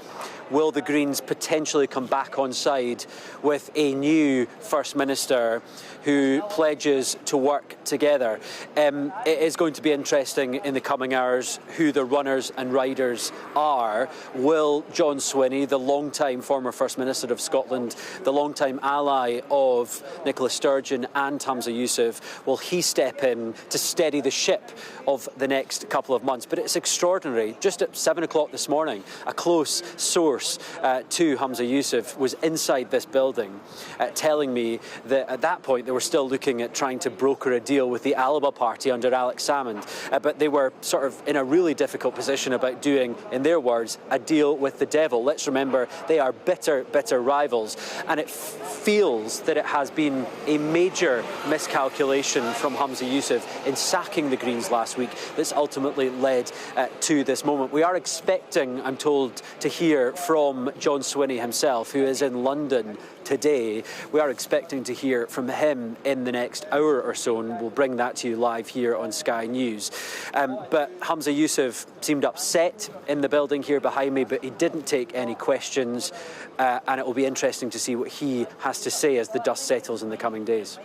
will the Greens potentially come back on side with a new First Minister who pledges to work together? It is going to be interesting in the coming hours who the runners and riders are. Will John Swinney, the long-time former First Minister of Scotland, the long-time ally of Nicola Sturgeon and Humza Yousaf, will he step in to steady the ship of the next couple of months? But it's extraordinary. Just at 7 o'clock this morning, a close source source to Humza Yousaf was inside this building, telling me that at that point they were still looking at trying to broker a deal with the Alba party under Alex Salmond, but they were sort of in a really difficult position about doing, in their words, a deal with the devil. Let's remember they are bitter, bitter rivals, and it feels that it has been a major miscalculation from Humza Yousaf in sacking the Greens last week that's ultimately led to this moment. We are expecting, I'm told, to hear from John Swinney himself, who is in London today. We are expecting to hear from him in the next hour or so, and we'll bring that to you live here on Sky News. But Humza Yousaf seemed upset in the building here behind me, but he didn't take any questions, and it will be interesting to see what he has to say as the dust settles in the coming days.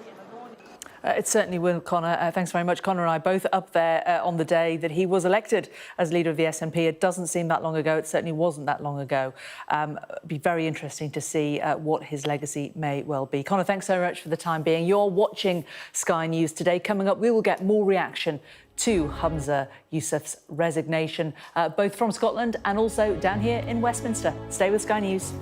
It certainly will, Conor. Thanks very much. Conor and I both up there on the day that he was elected as leader of the SNP. It doesn't seem that long ago. It certainly wasn't that long ago. It'd be very interesting to see what his legacy may well be. Conor, thanks so much for the time being. You're watching Sky News today. Coming up, we will get more reaction to Humza Yousaf's resignation, both from Scotland and also down here in Westminster. Stay with Sky News.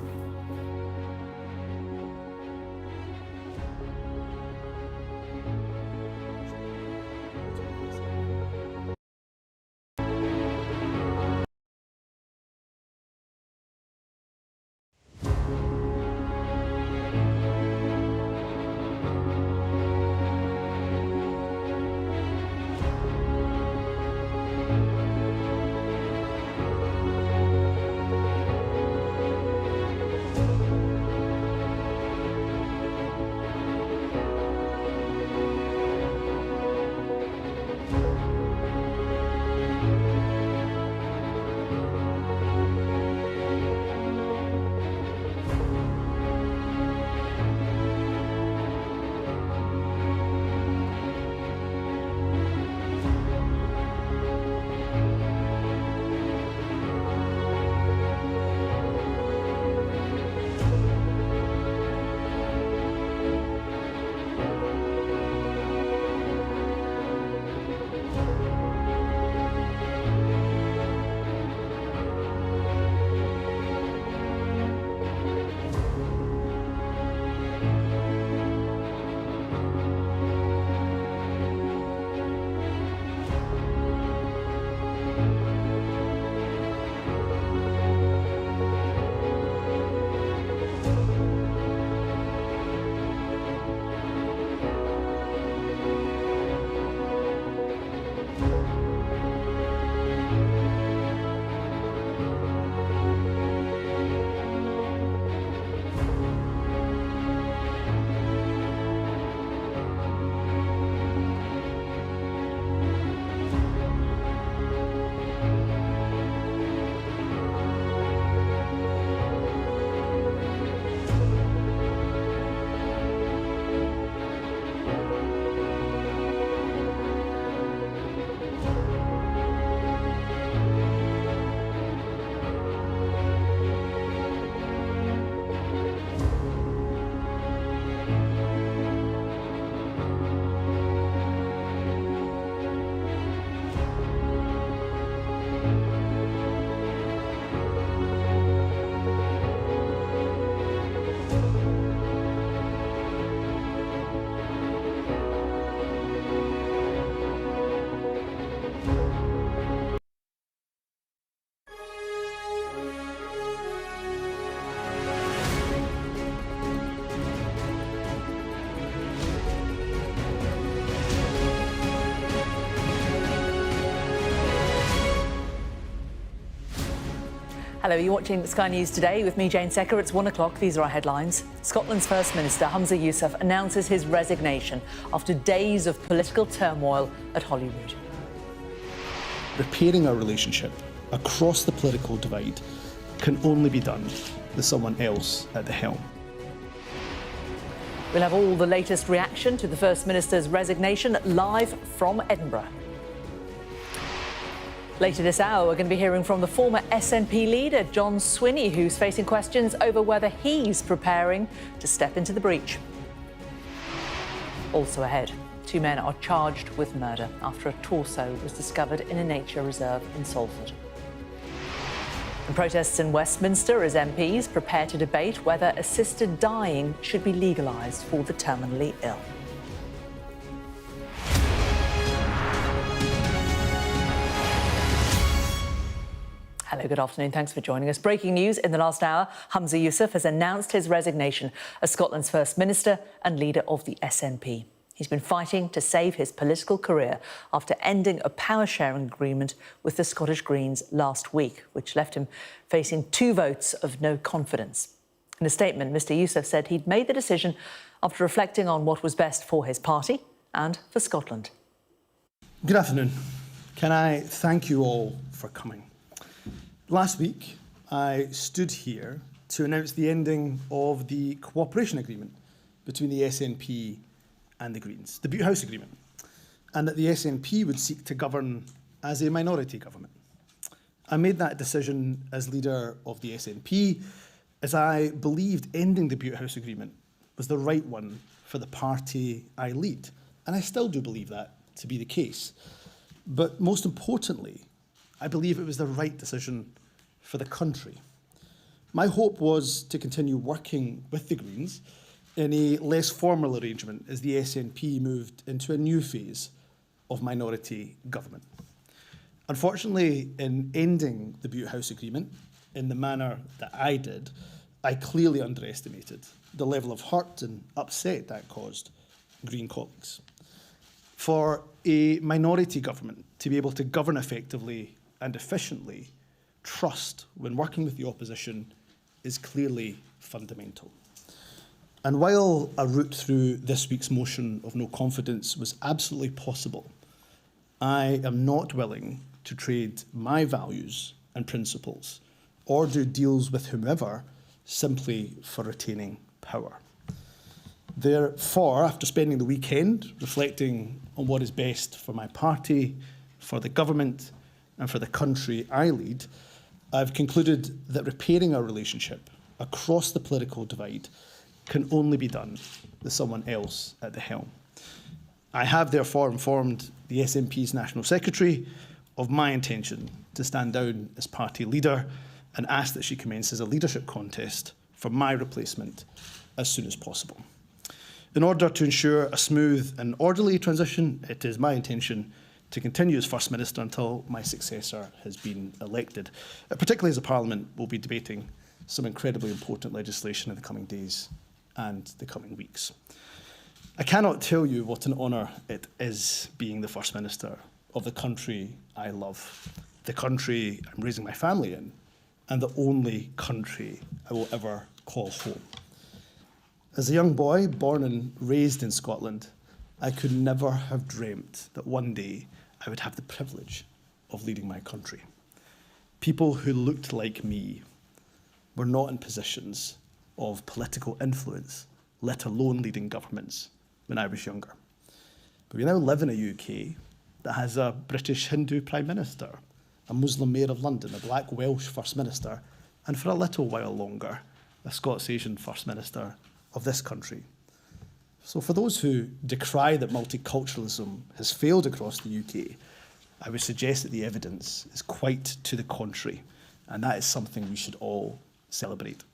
Hello, you're watching Sky News Today with me, Jane Secker. It's 1 o'clock. These are our headlines. Scotland's First Minister, Humza Yousaf, announces his resignation after days of political turmoil at Holyrood. Repairing our relationship across the political divide can only be done with someone else at the helm. We'll have all the latest reaction to the First Minister's resignation live from Edinburgh. Later this hour, we're going to be hearing from the former SNP leader, John Swinney, who's facing questions over whether he's preparing to step into the breach. Also ahead, 2 men are charged with murder after a torso was discovered in a nature reserve in Salford. In protests in Westminster as MPs prepare to debate whether assisted dying should be legalised for the terminally ill. Hello, good afternoon. Thanks for joining us. Breaking news in the last hour, Humza Yousaf has announced his resignation as Scotland's First Minister and leader of the SNP. He's been fighting to save his political career after ending a power-sharing agreement with the Scottish Greens last week, which left him facing 2 votes of no confidence. In a statement, Mr Yousaf said he'd made the decision after reflecting on what was best for his party and for Scotland. Good afternoon. Can I thank you all for coming? Last week, I stood here to announce the ending of the cooperation agreement between the SNP and the Greens, the Butte House Agreement, and that the SNP would seek to govern as a minority government. I made that decision as leader of the SNP as I believed ending the Butte House Agreement was the right one for the party I lead, and I still do believe that to be the case. But most importantly, I believe it was the right decision for the country. My hope was to continue working with the Greens in a less formal arrangement as the SNP moved into a new phase of minority government. Unfortunately, in ending the Butte House Agreement in the manner that I did, I clearly underestimated the level of hurt and upset that caused Green colleagues. For a minority government to be able to govern effectively and efficiently, trust when working with the opposition is clearly fundamental. And while a route through this week's motion of no confidence was absolutely possible, I am not willing to trade my values and principles or do deals with whomever simply for retaining power. Therefore, after spending the weekend reflecting on what is best for my party, for the government and for the country I lead, I've concluded that repairing our relationship across the political divide can only be done with someone else at the helm. I have therefore informed the SNP's National Secretary of my intention to stand down as party leader and ask that she commences a leadership contest for my replacement as soon as possible. In order to ensure a smooth and orderly transition, it is my intention to continue as First Minister until my successor has been elected, particularly as the Parliament will be debating some incredibly important legislation in the coming days and the coming weeks. I cannot tell you what an honour it is being the First Minister of the country I love, the country I'm raising my family in, and the only country I will ever call home. As a young boy born and raised in Scotland, I could never have dreamt that one day I would have the privilege of leading my country. People who looked like me were not in positions of political influence, let alone leading governments, when I was younger. But we now live in a UK that has a British Hindu Prime Minister, a Muslim Mayor of London, a Black Welsh First Minister, and for a little while longer, a Scots Asian First Minister of this country. So for those who decry that multiculturalism has failed across the UK, I would suggest that the evidence is quite to the contrary, and that is something we should all celebrate.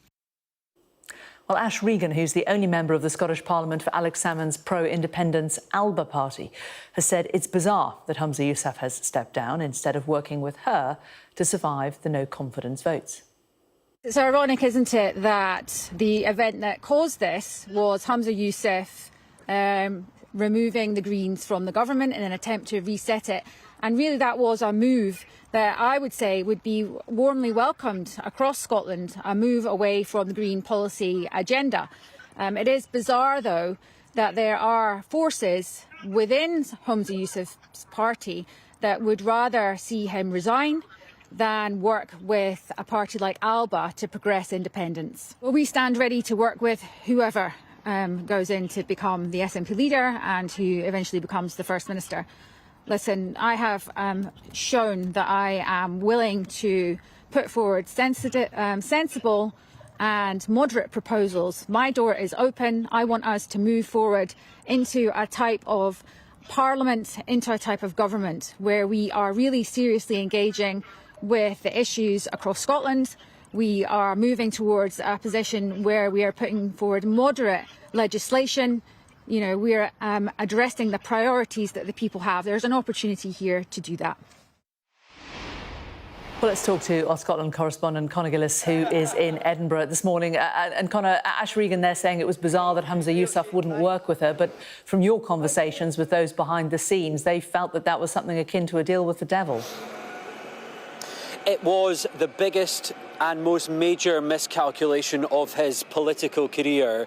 Well, Ash Regan, who's the only member of the Scottish Parliament for Alex Salmond's pro-independence ALBA party, has said it's bizarre that Humza Yousaf has stepped down instead of working with her to survive the no-confidence votes. It's ironic, isn't it, that the event that caused this was Humza Yousaf removing the Greens from the government in an attempt to reset it. And really that was a move that I would say would be warmly welcomed across Scotland, a move away from the Green policy agenda. It is bizarre, though, that there are forces within Humza Yousaf's party that would rather see him resign than work with a party like ALBA to progress independence. Well, we stand ready to work with whoever goes in to become the SNP leader and who eventually becomes the First Minister. Listen, I have shown that I am willing to put forward sensible and moderate proposals. My door is open. I want us to move forward into a type of parliament, into a type of government where we are really seriously engaging with the issues across Scotland. We are moving towards a position where we are putting forward moderate legislation. You know, we are addressing the priorities that the people have. There's an opportunity here to do that. Well, let's talk to our Scotland correspondent, Conor Gillis, who is in Edinburgh this morning. And Conor, Ash Regan there saying it was bizarre that Humza Yousaf wouldn't work with her. But from your conversations with those behind the scenes, they felt that that was something akin to a deal with the devil. It was the biggest and most major miscalculation of his political career.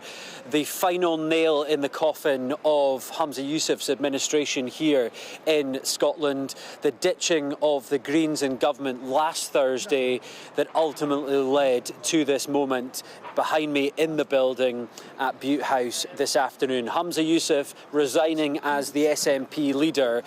The final nail in the coffin of Humza Yousaf's administration here in Scotland. The ditching of the Greens in government last Thursday that ultimately led to this moment behind me in the building at Bute House this afternoon. Humza Yousaf resigning as the SNP leader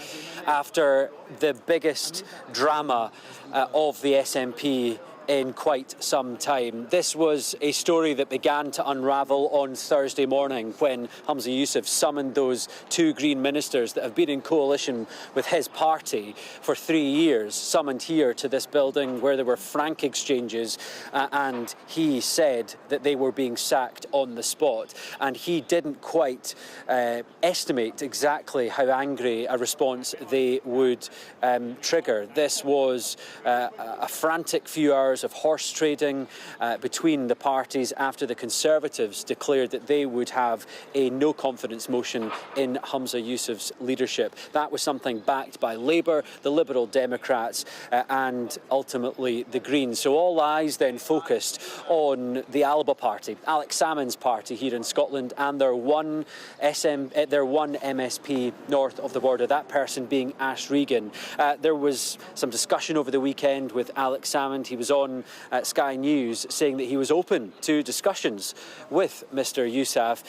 after the biggest drama of the SNP in quite some time. This was a story that began to unravel on Thursday morning when Humza Yousaf summoned those two Green ministers that have been in coalition with his party for 3 years, summoned here to this building where there were frank exchanges, and he said that they were being sacked on the spot. And he didn't quite estimate exactly how angry a response they would trigger. This was a frantic few hours of horse trading between the parties after the Conservatives declared that they would have a no confidence motion in Humza Yousaf's leadership. That was something backed by Labour, the Liberal Democrats and ultimately the Greens. So all eyes then focused on the Alba party, Alex Salmond's party here in Scotland, and their one MSP north of the border, that person being Ash Regan. There was some discussion over the weekend with Alex Salmond. He was on Sky News saying that he was open to discussions with Mr Yousaf,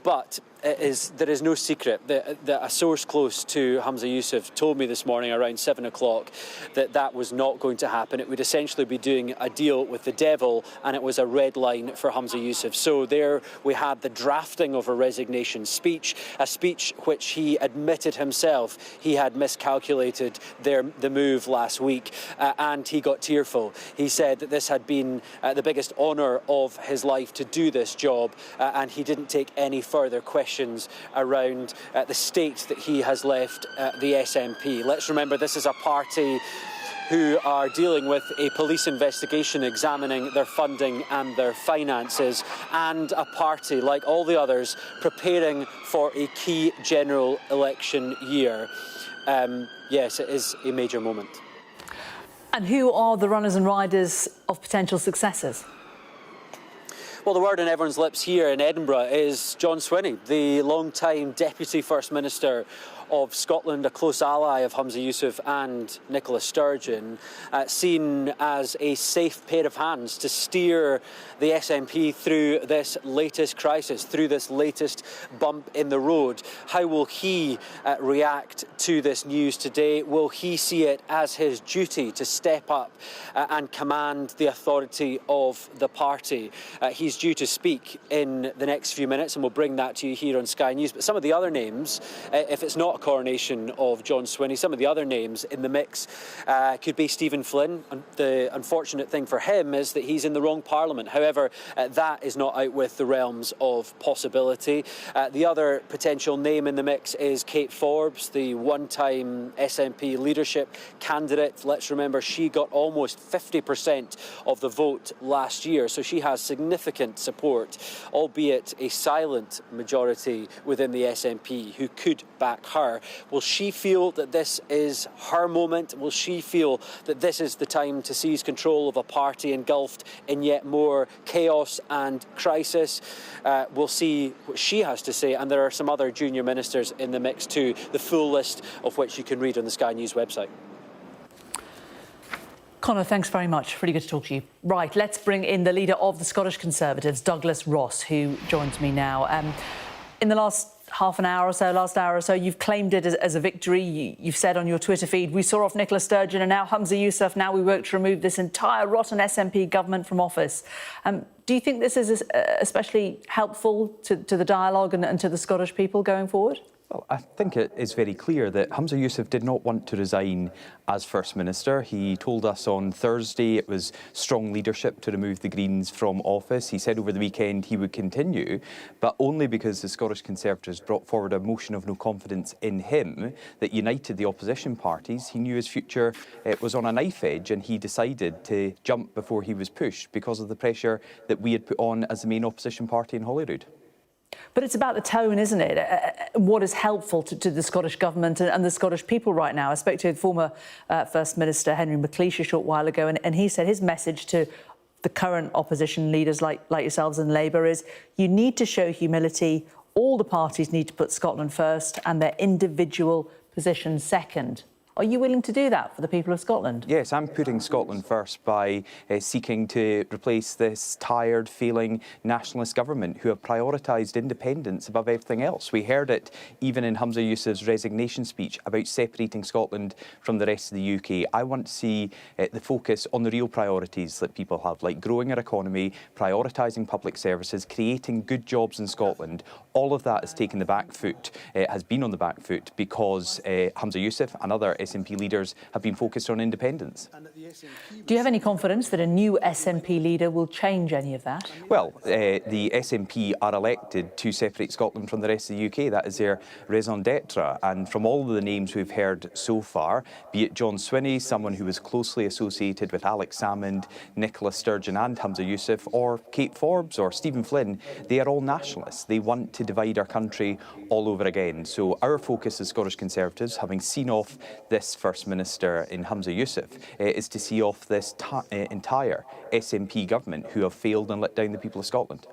but there is no secret that a source close to Humza Yousaf told me this morning around 7 o'clock that that was not going to happen. It would essentially be doing a deal with the devil, and it was a red line for Humza Yousaf. So there we had the drafting of a resignation speech, a speech which he admitted himself he had miscalculated the move last week, and he got tearful. He said that this had been the biggest honour of his life to do this job, and he didn't take any further questions around the state that he has left the SNP. Let's remember, this is a party who are dealing with a police investigation examining their funding and their finances, and a party, like all the others, preparing for a key general election year. Yes, it is a major moment. And who are the runners and riders of potential successors? Well, the word on everyone's lips here in Edinburgh is John Swinney, the long-time Deputy First Minister of Scotland, a close ally of Humza Yousaf and Nicola Sturgeon, seen as a safe pair of hands to steer the SNP through this latest crisis, through this latest bump in the road. How will he react to this news today? Will he see it as his duty to step up and command the authority of the party? He's due to speak in the next few minutes, and we'll bring that to you here on Sky News. But some of the other names, if it's not a coronation of John Swinney, some of the other names in the mix could be Stephen Flynn. The unfortunate thing for him is that he's in the wrong parliament. However, that is not out with the realms of possibility. The other potential name in the mix is Kate Forbes, the one-time SNP leadership candidate. Let's remember, she got almost 50% of the vote last year, so she has significant support, albeit a silent majority within the SNP who could back her. Will she feel that this is her moment? Will she feel that this is the time to seize control of a party engulfed in yet more chaos and crisis? We'll see what she has to say, and there are some other junior ministers in the mix too, the full list of which you can read on the Sky News website. Conor, thanks very much. Really good to talk to you. Right, let's bring in the leader of the Scottish Conservatives, Douglas Ross, who joins me now. In the last half an hour or so, last hour or so, you've claimed it as a victory. You've said on your Twitter feed, we saw off Nicola Sturgeon and now Humza Yousaf. Now we work to remove this entire rotten SNP government from office. Do you think this is especially helpful to the dialogue and to the Scottish people going forward? Well, I think it is very clear that Humza Yousaf did not want to resign as First Minister. He told us on Thursday it was strong leadership to remove the Greens from office. He said over the weekend he would continue, but only because the Scottish Conservatives brought forward a motion of no confidence in him that united the opposition parties. He knew his future was on a knife edge, and he decided to jump before he was pushed because of the pressure that we had put on as the main opposition party in Holyrood. But it's about the tone, isn't it? What is helpful to the Scottish Government and the Scottish people right now. I spoke to former First Minister Henry McLeish a short while ago, and he said his message to the current opposition leaders like yourselves and Labour is you need to show humility. All the parties need to put Scotland first and their individual positions second. Are you willing to do that for the people of Scotland? Yes, I'm putting Scotland first by seeking to replace this tired, failing nationalist government who have prioritised independence above everything else. We heard it even in Humza Yousaf's resignation speech about separating Scotland from the rest of the UK. I want to see the focus on the real priorities that people have, like growing our economy, prioritising public services, creating good jobs in Scotland. All of that has taken the back foot, has been on the back foot because Humza Yousaf and other SNP leaders have been focused on independence. Do you have any confidence that a new SNP leader will change any of that? Well, the SNP are elected to separate Scotland from the rest of the UK. That is their raison d'etre. And from all of the names we've heard so far, be it John Swinney, someone who was closely associated with Alex Salmond, Nicola Sturgeon and Humza Yousaf, or Kate Forbes or Stephen Flynn, they are all nationalists. They want to divide our country all over again. So our focus as Scottish Conservatives, having seen off this First Minister in Humza Yousaf, is to see off this entire SNP government who have failed and let down the people of Scotland.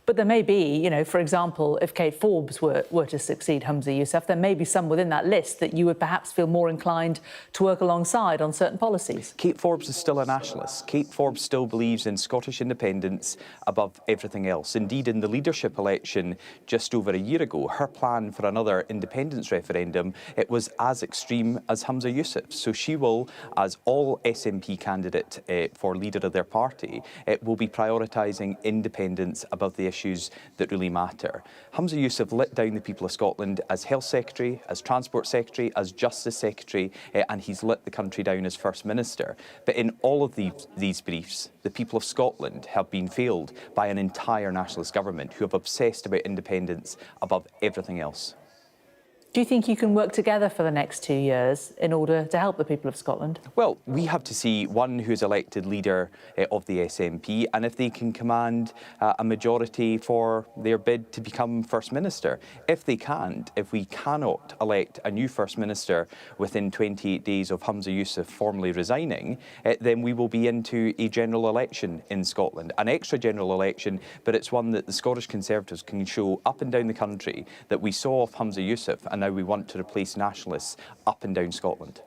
But there may be, you know, for example, if Kate Forbes were to succeed Humza Yousaf, there may be some within that list that you would perhaps feel more inclined to work alongside on certain policies. Kate Forbes is still a nationalist. Kate Forbes still believes in Scottish independence above everything else. Indeed, in the leadership election just over a year ago, her plan for another independence referendum, it was as extreme as Humza Yousaf's. So she will, as all SNP candidate for leader of their party, will be prioritising independence above the issues that really matter. Humza Yousaf let down the people of Scotland as Health Secretary, as Transport Secretary, as Justice Secretary, and he's let the country down as First Minister. But in all of these briefs, the people of Scotland have been failed by an entire nationalist government who have obsessed about independence above everything else. Do you think you can work together for the next 2 years in order to help the people of Scotland? Well, we have to see one who's elected leader of the SNP and if they can command a majority for their bid to become First Minister. If they can't, if we cannot elect a new First Minister within 28 days of Humza Yousaf formally resigning, then we will be into a general election in Scotland, an extra general election, but it's one that the Scottish Conservatives can show up and down the country that we saw off Humza Yousaf and now we want to replace nationalists up and down Scotland.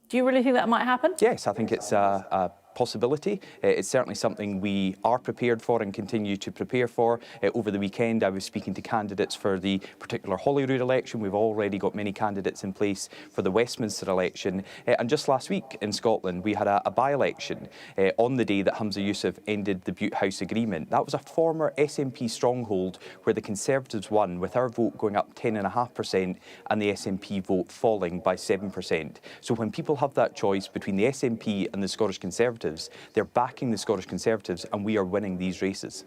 Do you really think that might happen? Yes, I think it's a possibility. It's certainly something we are prepared for and continue to prepare for. Over the weekend, I was speaking to candidates for the particular Holyrood election. We've already got many candidates in place for the Westminster election. And just last week in Scotland, we had a by-election on the day that Humza Yousaf ended the Butte House Agreement. That was a former SNP stronghold where the Conservatives won, with our vote going up 10.5% and the SNP vote falling by 7%. So when people have that choice between the SNP and the Scottish Conservatives, they're backing the Scottish Conservatives and we are winning these races.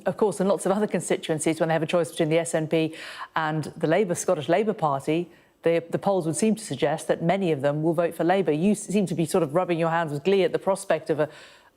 Of course, and lots of other constituencies, when they have a choice between the SNP and the Scottish Labour Party, the polls would seem to suggest that many of them will vote for Labour. You seem to be sort of rubbing your hands with glee at the prospect of an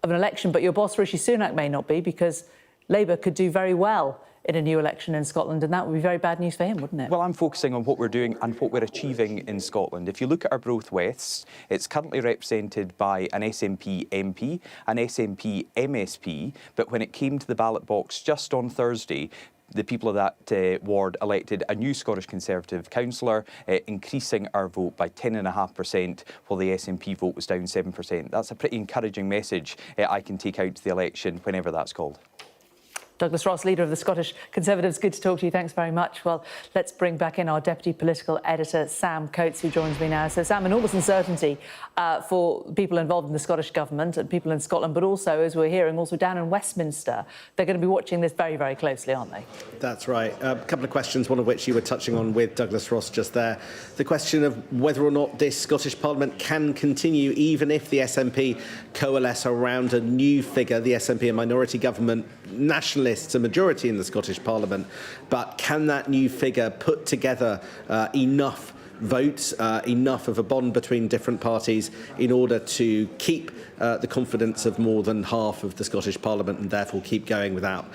election, but your boss, Rishi Sunak, may not be, because Labour could do very well in a new election in Scotland, and that would be very bad news for him, wouldn't it? Well, I'm focusing on what we're doing and what we're achieving in Scotland. If you look at our Broth Wests, it's currently represented by an SNP MP, an SNP MSP, but when it came to the ballot box just on Thursday, the people of that ward elected a new Scottish Conservative councillor, increasing our vote by 10.5%, while the SNP vote was down 7%. That's a pretty encouraging message I can take out to the election whenever that's called. Douglas Ross, leader of the Scottish Conservatives, good to talk to you. Thanks very much. Well, let's bring back in our deputy political editor, Sam Coates, who joins me now. So, Sam, enormous uncertainty for people involved in the Scottish Government and people in Scotland, but also, as we're hearing, also down in Westminster. They're going to be watching this very, very closely, aren't they? That's right. A couple of questions, one of which you were touching on with Douglas Ross just there. The question of whether or not this Scottish Parliament can continue, even if the SNP coalesce around a new figure, the SNP, a minority government, nationalists a majority in the Scottish Parliament, but can that new figure put together enough votes, enough of a bond between different parties in order to keep the confidence of more than half of the Scottish Parliament and therefore keep going without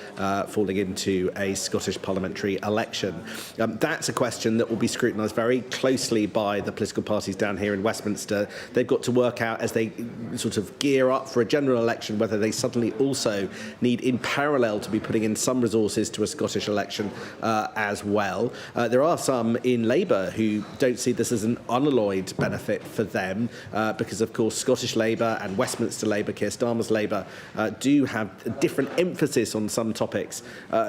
falling into a Scottish parliamentary election? That's a question that will be scrutinised very closely by the political parties down here in Westminster. They've got to work out, as they sort of gear up for a general election, whether they suddenly also need in parallel to be putting in some resources to a Scottish election as well. There are some in Labour who don't see this as an unalloyed benefit for them because, of course, Scottish Labour and Westminster Labour, Keir Starmer's Labour, do have a different emphasis on some topics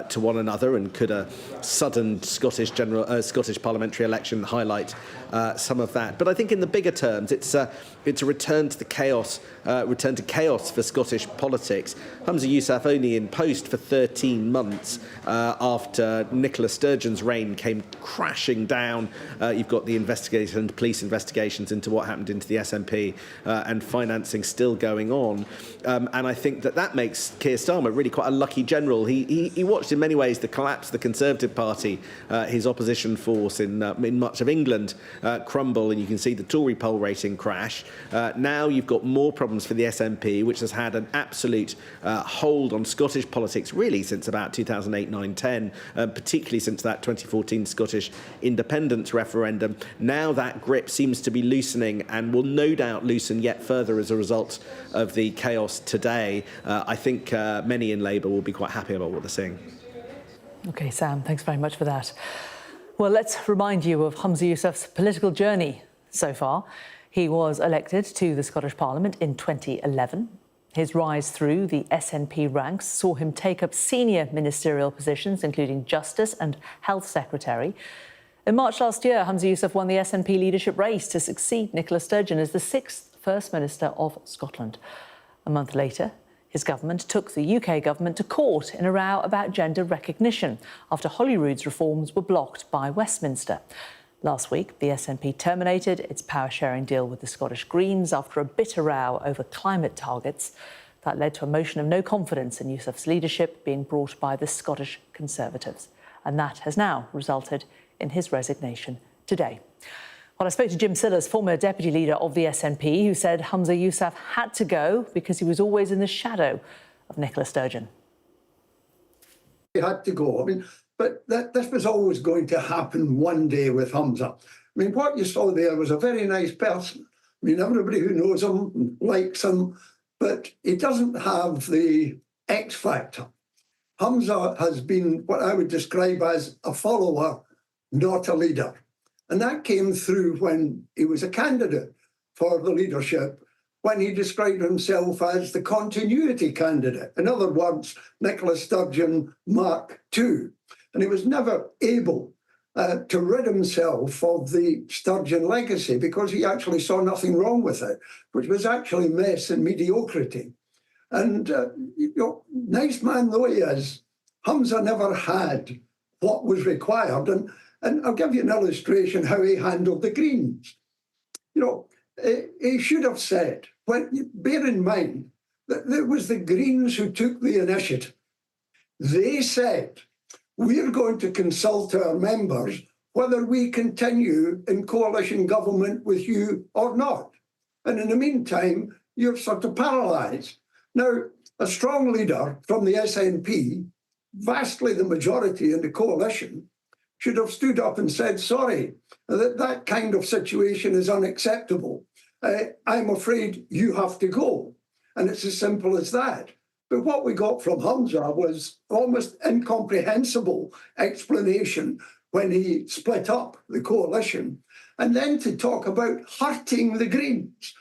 to one another, and could a sudden Scottish parliamentary election highlight some of that? But I think in the bigger terms, it's a return to chaos for Scottish politics. Humza Yousaf only in post for 13 months after Nicola Sturgeon's reign came crashing down. You've got the investigation and police investigations into what happened into the SNP and financing still going on. And I think that makes Keir Starmer really quite a lucky general. He watched in many ways the collapse of the Conservative Party, his opposition force in much of England, crumble, and you can see the Tory poll rating crash. Now you've got more problems for the SNP, which has had an absolute hold on Scottish politics really since about 2008, 9, 10, particularly since that 2014 Scottish independence referendum. Now that grip seems to be loosening and will no doubt loosen yet further as a result of the chaos today. I think many in Labour will be quite happy about what they're seeing. OK, Sam, thanks very much for that. Well, let's remind you of Humza Yousaf's political journey so far. He was elected to the Scottish Parliament in 2011. His rise through the SNP ranks saw him take up senior ministerial positions, including Justice and Health Secretary. In March last year, Humza Yousaf won the SNP leadership race to succeed Nicola Sturgeon as the 6th First Minister of Scotland. A month later, his government took the UK government to court in a row about gender recognition after Holyrood's reforms were blocked by Westminster. Last week, the SNP terminated its power-sharing deal with the Scottish Greens after a bitter row over climate targets. That led to a motion of no confidence in Yousaf's leadership being brought by the Scottish Conservatives. And that has now resulted in his resignation today. Well, I spoke to Jim Sillars, former deputy leader of the SNP, who said Humza Yousaf had to go because he was always in the shadow of Nicola Sturgeon. He had to go. I mean, but this was always going to happen one day with Humza. I mean, what you saw there was a very nice person. I mean, everybody who knows him likes him, but he doesn't have the X factor. Humza has been what I would describe as a follower, not a leader. And that came through when he was a candidate for the leadership, when he described himself as the continuity candidate. In other words, Nicola Sturgeon Mark II. And he was never able to rid himself of the Sturgeon legacy because he actually saw nothing wrong with it, which was actually mess and mediocrity. And, nice man though he is, Humza never had what was required. And I'll give you an illustration how he handled the Greens. He should have said, bear in mind that it was the Greens who took the initiative. They said, we're going to consult our members whether we continue in coalition government with you or not. And in the meantime, you're sort of paralysed. Now, a strong leader from the SNP, vastly the majority in the coalition, should have stood up and said, sorry, that kind of situation is unacceptable. I'm afraid you have to go. And it's as simple as that. But what we got from Humza was almost incomprehensible explanation when he split up the coalition. And then to talk about hurting the Greens.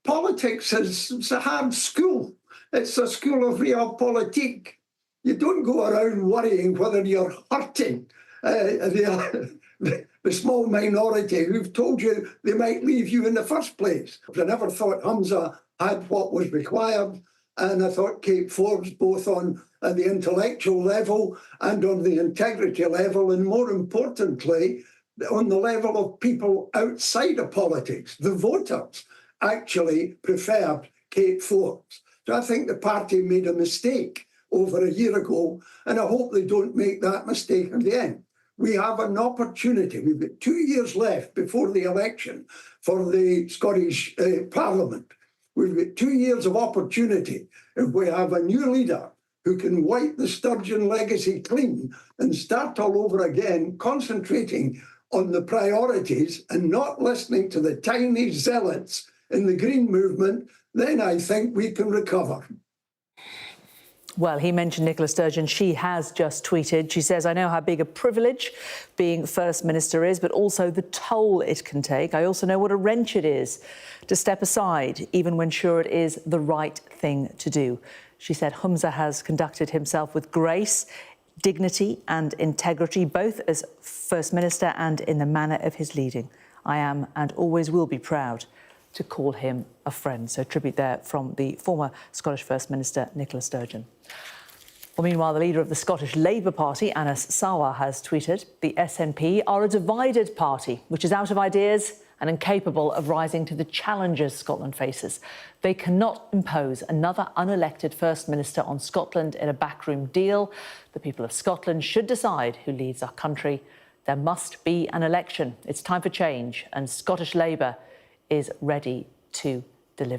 Politics is a hard school. It's a school of realpolitik. You don't go around worrying whether you're hurting the small minority who've told you they might leave you in the first place. I never thought Humza had what was required, and I thought Kate Forbes, both on the intellectual level and on the integrity level, and more importantly, on the level of people outside of politics, the voters, actually preferred Kate Forbes. So I think the party made a mistake over a year ago, and I hope they don't make that mistake again. We have an opportunity. We've got 2 years left before the election for the Scottish Parliament. We've got 2 years of opportunity. If we have a new leader who can wipe the Sturgeon legacy clean and start all over again, concentrating on the priorities and not listening to the tiny zealots in the Green movement, then I think we can recover. Well, he mentioned Nicola Sturgeon. She has just tweeted. She says, I know how big a privilege being First Minister is, but also the toll it can take. I also know what a wrench it is to step aside, even when sure it is the right thing to do. She said Humza has conducted himself with grace, dignity and integrity, both as First Minister and in the manner of his leading. I am and always will be proud to call him a friend. So tribute there from the former Scottish First Minister, Nicola Sturgeon. Well, meanwhile, the leader of the Scottish Labour Party, Anas Sarwar, has tweeted, the SNP are a divided party, which is out of ideas and incapable of rising to the challenges Scotland faces. They cannot impose another unelected First Minister on Scotland in a backroom deal. The people of Scotland should decide who leads our country. There must be an election. It's time for change, and Scottish Labour is ready to deliver.